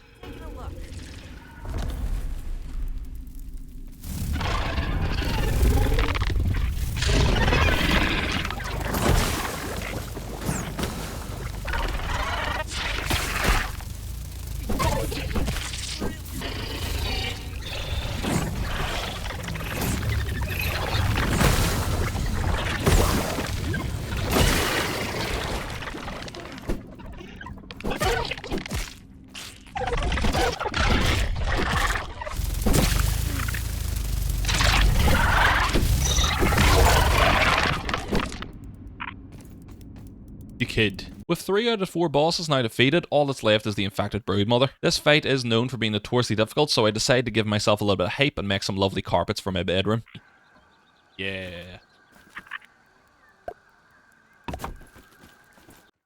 You kid. With 3 out of 4 bosses now defeated, all that's left is the infected broodmother. This fight is known for being notoriously difficult, so I decided to give myself a little bit of hype and make some lovely carpets for my bedroom. Yeah.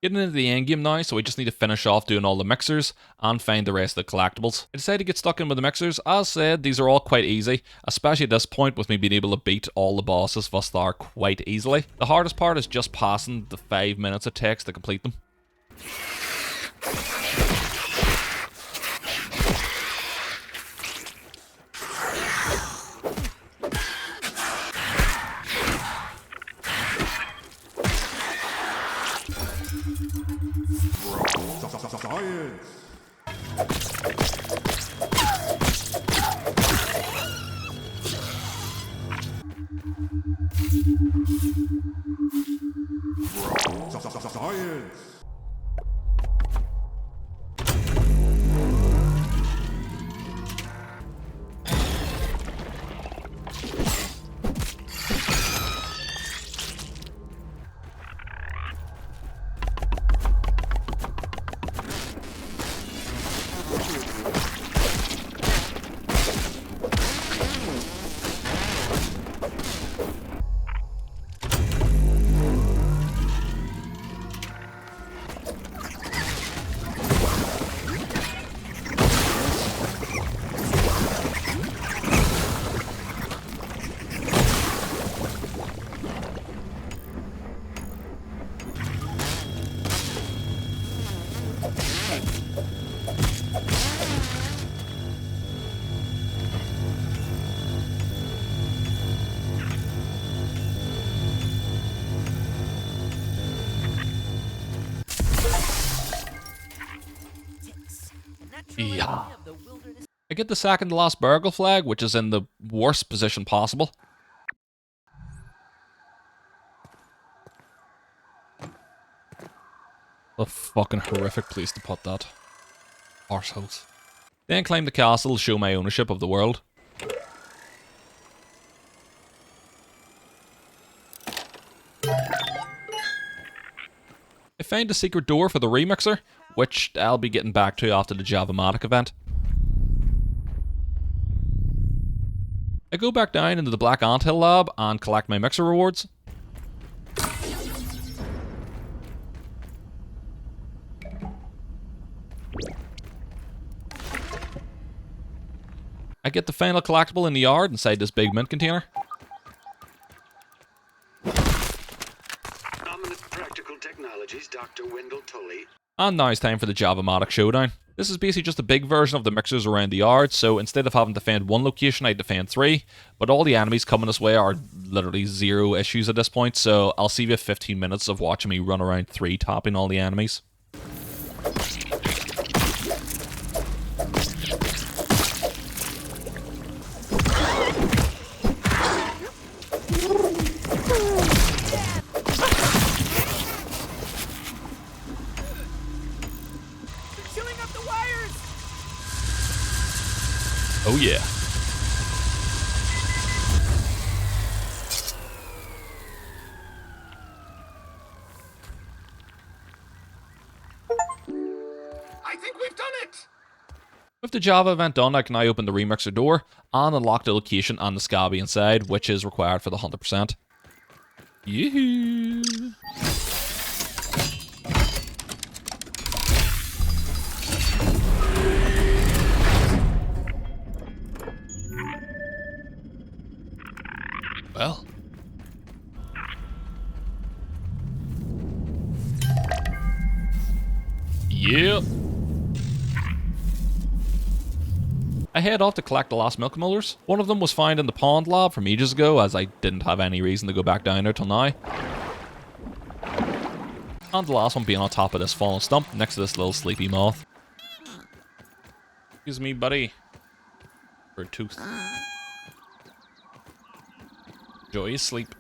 Getting into the endgame now, so I just need to finish off doing all the mixers and find the rest of the collectibles. I decided to get stuck in with the mixers. As said, these are all quite easy, especially at this point with me being able to beat all the bosses thus far quite easily. The hardest part is just passing the 5 minutes it takes to complete them. Yeah. I get the second to last burgle flag, which is in the worst position possible. A fucking horrific place to put that. Arseholes. Then climb the castle to show my ownership of the world. I found a secret door for the remixer, which I'll be getting back to after the Java-matic event. I go back down into the Black Anthill lab and collect my mixer rewards. I get the final collectible in the yard inside this big mint container. Practical Technologies, Dr. Wendell Tully. And now it's time for the Java-matic showdown. This is basically just a big version of the mixers around the yard, so instead of having to defend one location, I defend 3. But all the enemies coming this way are literally 0 issues at this point, so I'll save you 15 minutes of watching me run around 3 topping all the enemies. Oh yeah. I think we've done it! With the Java event done, I can now open the remixer door and unlock the location and the scabby inside, which is required for the 100%. Yoo-hoo! Well. Yep. I head off to collect the last milk molars. One of them was found in the pond lab from ages ago, as I didn't have any reason to go back down there till now. And the last one being on top of this fallen stump next to this little sleepy moth. Excuse me, buddy. For a tooth. Enjoy your sleep.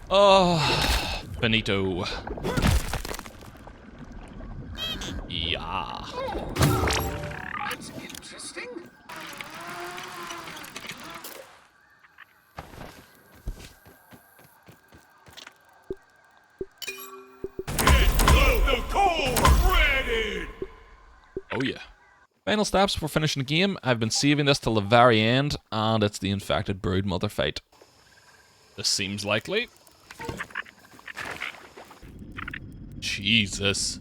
Oh, Benito. Yeah. That's interesting. The core ready. Oh yeah. Final steps before finishing the game. I've been saving this till the very end, and it's the infected broodmother fight. This seems likely. Jesus.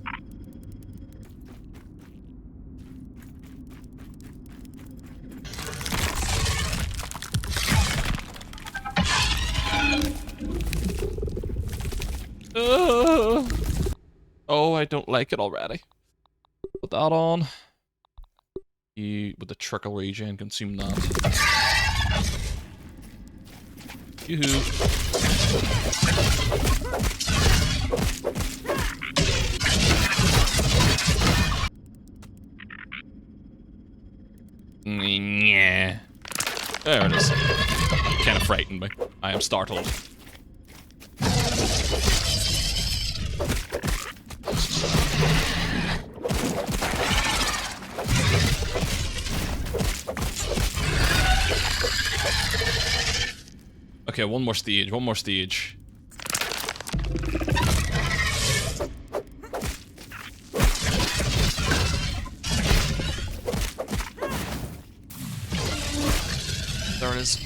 Oh, I don't like it already. Put that on. With the trickle regen, consume that. Yoo-hoo. Yeah. There it is. Kind of frightened me. I am startled. Okay, one more stage, one more stage. There it is.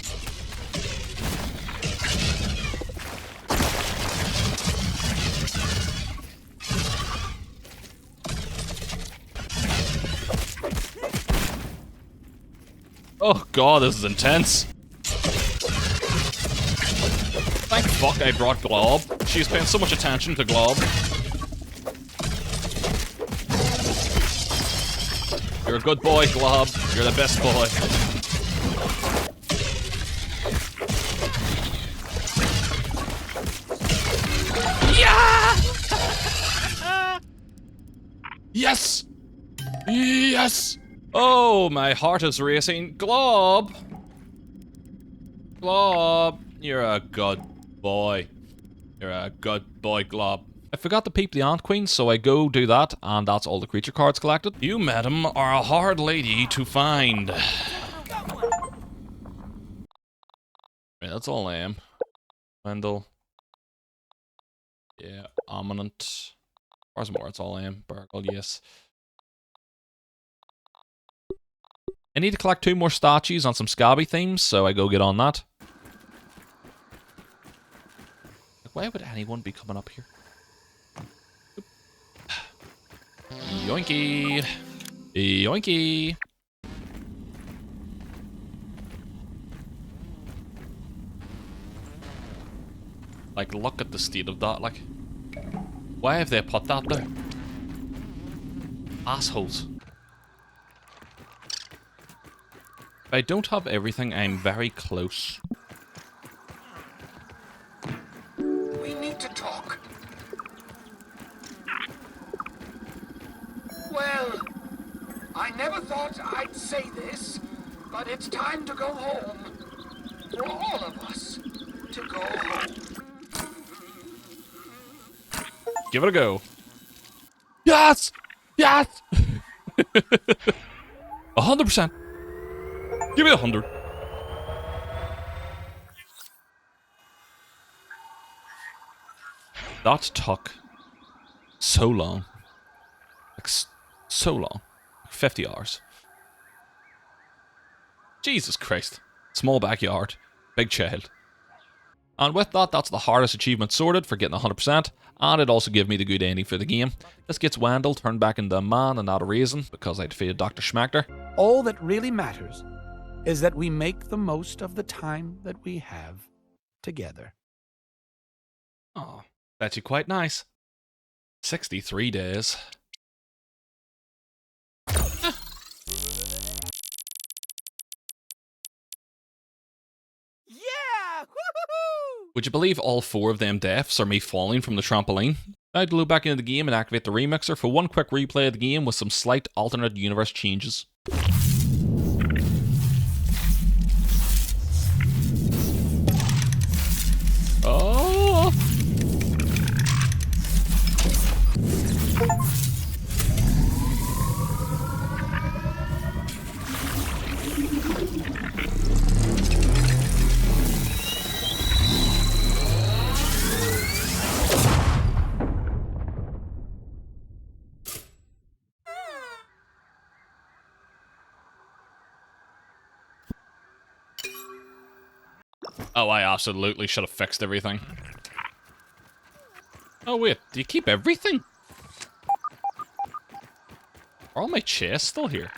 Oh god, this is intense. Thank fuck I brought Glob. She's paying so much attention to Glob. You're a good boy, Glob. You're the best boy. Yeah! Yes! Yes! Oh, my heart is racing. Glob! Glob! You're a good boy. You're a good boy, Glob. I forgot to peep the Ant Queen, so I go do that, and that's all the creature cards collected. You, madam, are a hard lady to find. Right, that's all I am. Wendell. Yeah, Ominent. Where's more? It's all I am. Burgle, yes. I need to collect 2 more statues on some Scabby themes, so I go get on that. Why would anyone be coming up here? Oop. Yoinky! Yoinky! Like, look at the state of that, like. Why have they put that there? Assholes. If I don't have everything, I'm very close. We need to talk. Well, I never thought I'd say this, but it's time to go home. For all of us to go home. Give it a go. Yes! Yes! 100%. Give me 100. That took so long. Like, so long. 50 hours. Jesus Christ. Small backyard. Big child. And with that, that's the hardest achievement sorted for getting 100%, and it also gave me the good ending for the game. This gets Wendell turned back into a man and not a raisin, because I defeated Dr. Schmachter. All that really matters is that we make the most of the time that we have together. Oh, that's quite nice. 63 days. Would you believe all 4 of them deaths are me falling from the trampoline? I had to load back into the game and activate the remixer for one quick replay of the game with some slight alternate universe changes. Oh! Oh, I absolutely should have fixed everything. Oh wait, do you keep everything? Are all my chests still here?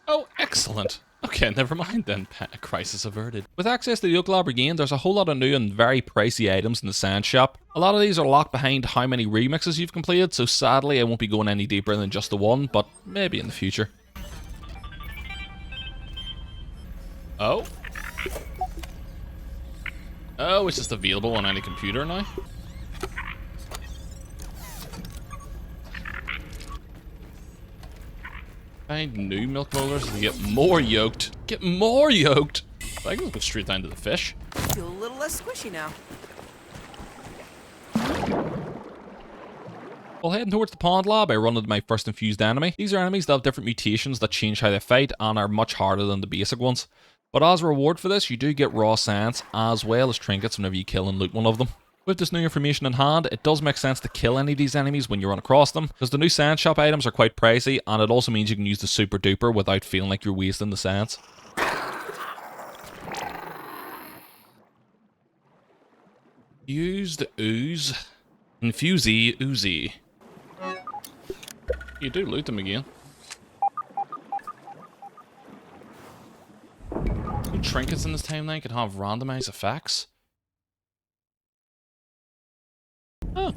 Oh, excellent. Okay, never mind then. Crisis averted. With access to the Oak Lab regained, there's a whole lot of new and very pricey items in the sand shop. A lot of these are locked behind how many remixes you've completed, so sadly I won't be going any deeper than just the one, but maybe in the future. Oh? Oh, it's just available on any computer now? Find new milk rollers to get more yoked. Get more yoked! I can go straight down to the fish. Feel a little less squishy now. While heading towards the pond lab, I run into my first infused enemy. These are enemies that have different mutations that change how they fight and are much harder than the basic ones. But as a reward for this, you do get raw science as well as trinkets whenever you kill and loot one of them. With this new information in hand, it does make sense to kill any of these enemies when you run across them, because the new science shop items are quite pricey, and it also means you can use the super duper without feeling like you're wasting the science. Use the ooze. Infusey Uzi. You do loot them again. No trinkets in this timeline can have randomized effects. Oh.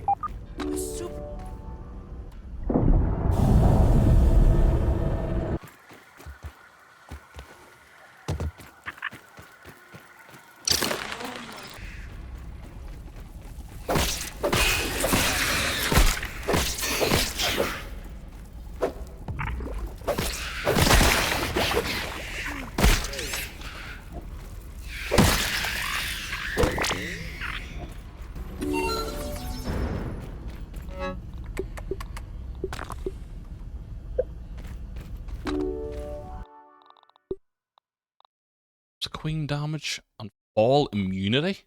queen damage and fall immunity?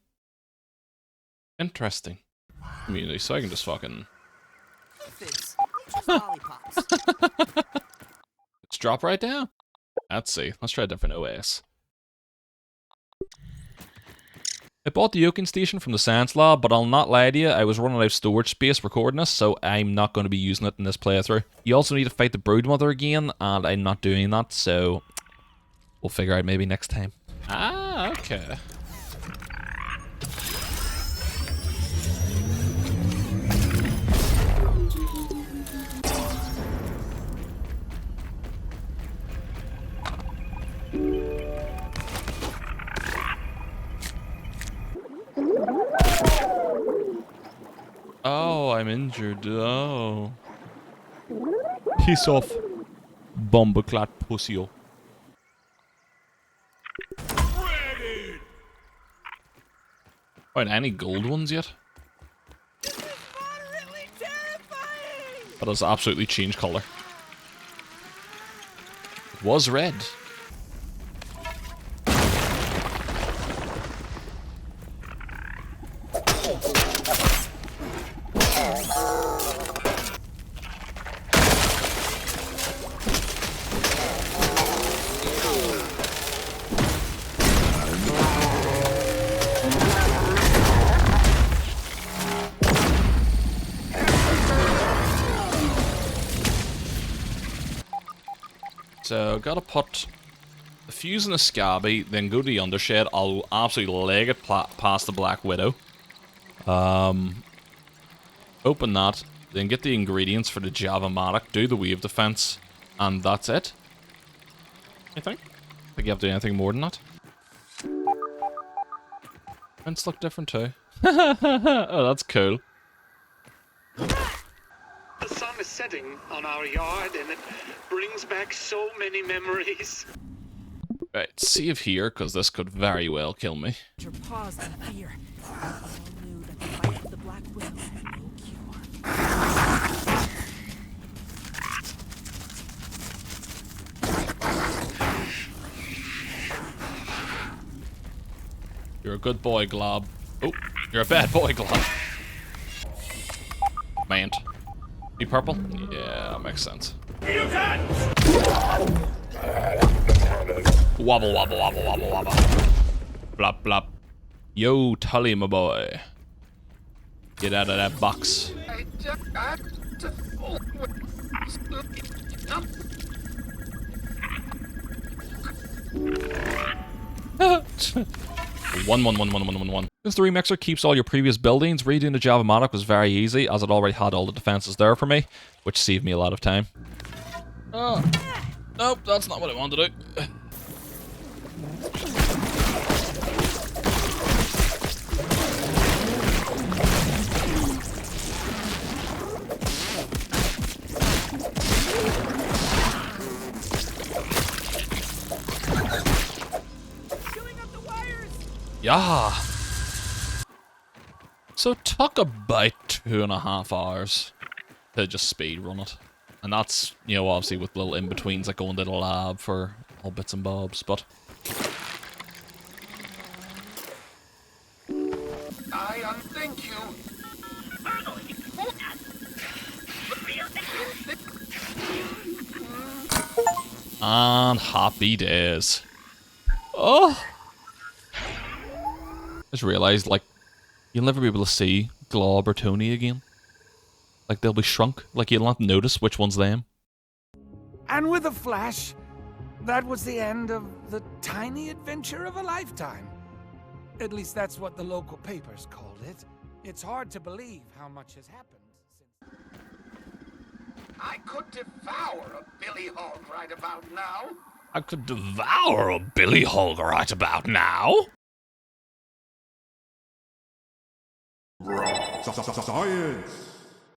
Interesting. Immunity, so I can just fucking... Aphids. Just lollipops. Let's drop right down. Let's see. Let's try a different OS. I bought the yoking station from the science lab, but I'll not lie to you, I was running out of storage space recording this, so I'm not going to be using it in this playthrough. You also need to fight the broodmother again, and I'm not doing that, so we'll figure out maybe next time. Ah, okay. Oh, I'm injured. Oh. Piss off. Bombaclat pussyo. Right, any gold ones yet? That has absolutely changed colour. It was red. So, gotta put the fuse in a scabby, then go to the undershed. I'll absolutely leg it past the Black Widow. Open that, then get the ingredients for the Java-matic, do the wave defense, and that's it. I think you have to do anything more than that. Vents look different too. Oh, that's cool. The sun is setting on our yard, and it brings back so many memories. Right, save here, because this could very well kill me. Your paws in fear. All knew that the fight of the Black Widow had no cure. You're a good boy, Glob. Oh, you're a bad boy, Glob. Mant. Be purple? Yeah, that makes sense. Wobble, wobble, wobble, wobble, wobble. Blop, blop. Yo, Tully, my boy. Get out of that box. One. Since the remixer keeps all your previous buildings, redoing the Java-matic was very easy, as it already had all the defenses there for me, which saved me a lot of time. Oh. Nope, that's not what I wanted to do. Yeah. So it took about 2.5 hours to just speed run it. And that's, you know, obviously with little in-betweens like going to the lab for all bits and bobs, but... I unthank you. And happy days. Oh! Just realised, like, you'll never be able to see Glob or Tony again. Like, they'll be shrunk. Like, you'll not notice which one's them. And with a flash, that was the end of the tiny adventure of a lifetime. At least that's what the local papers called it. It's hard to believe how much has happened since... I could devour a Billy Hog right about now. I could devour a Billy Hog right about now. Science!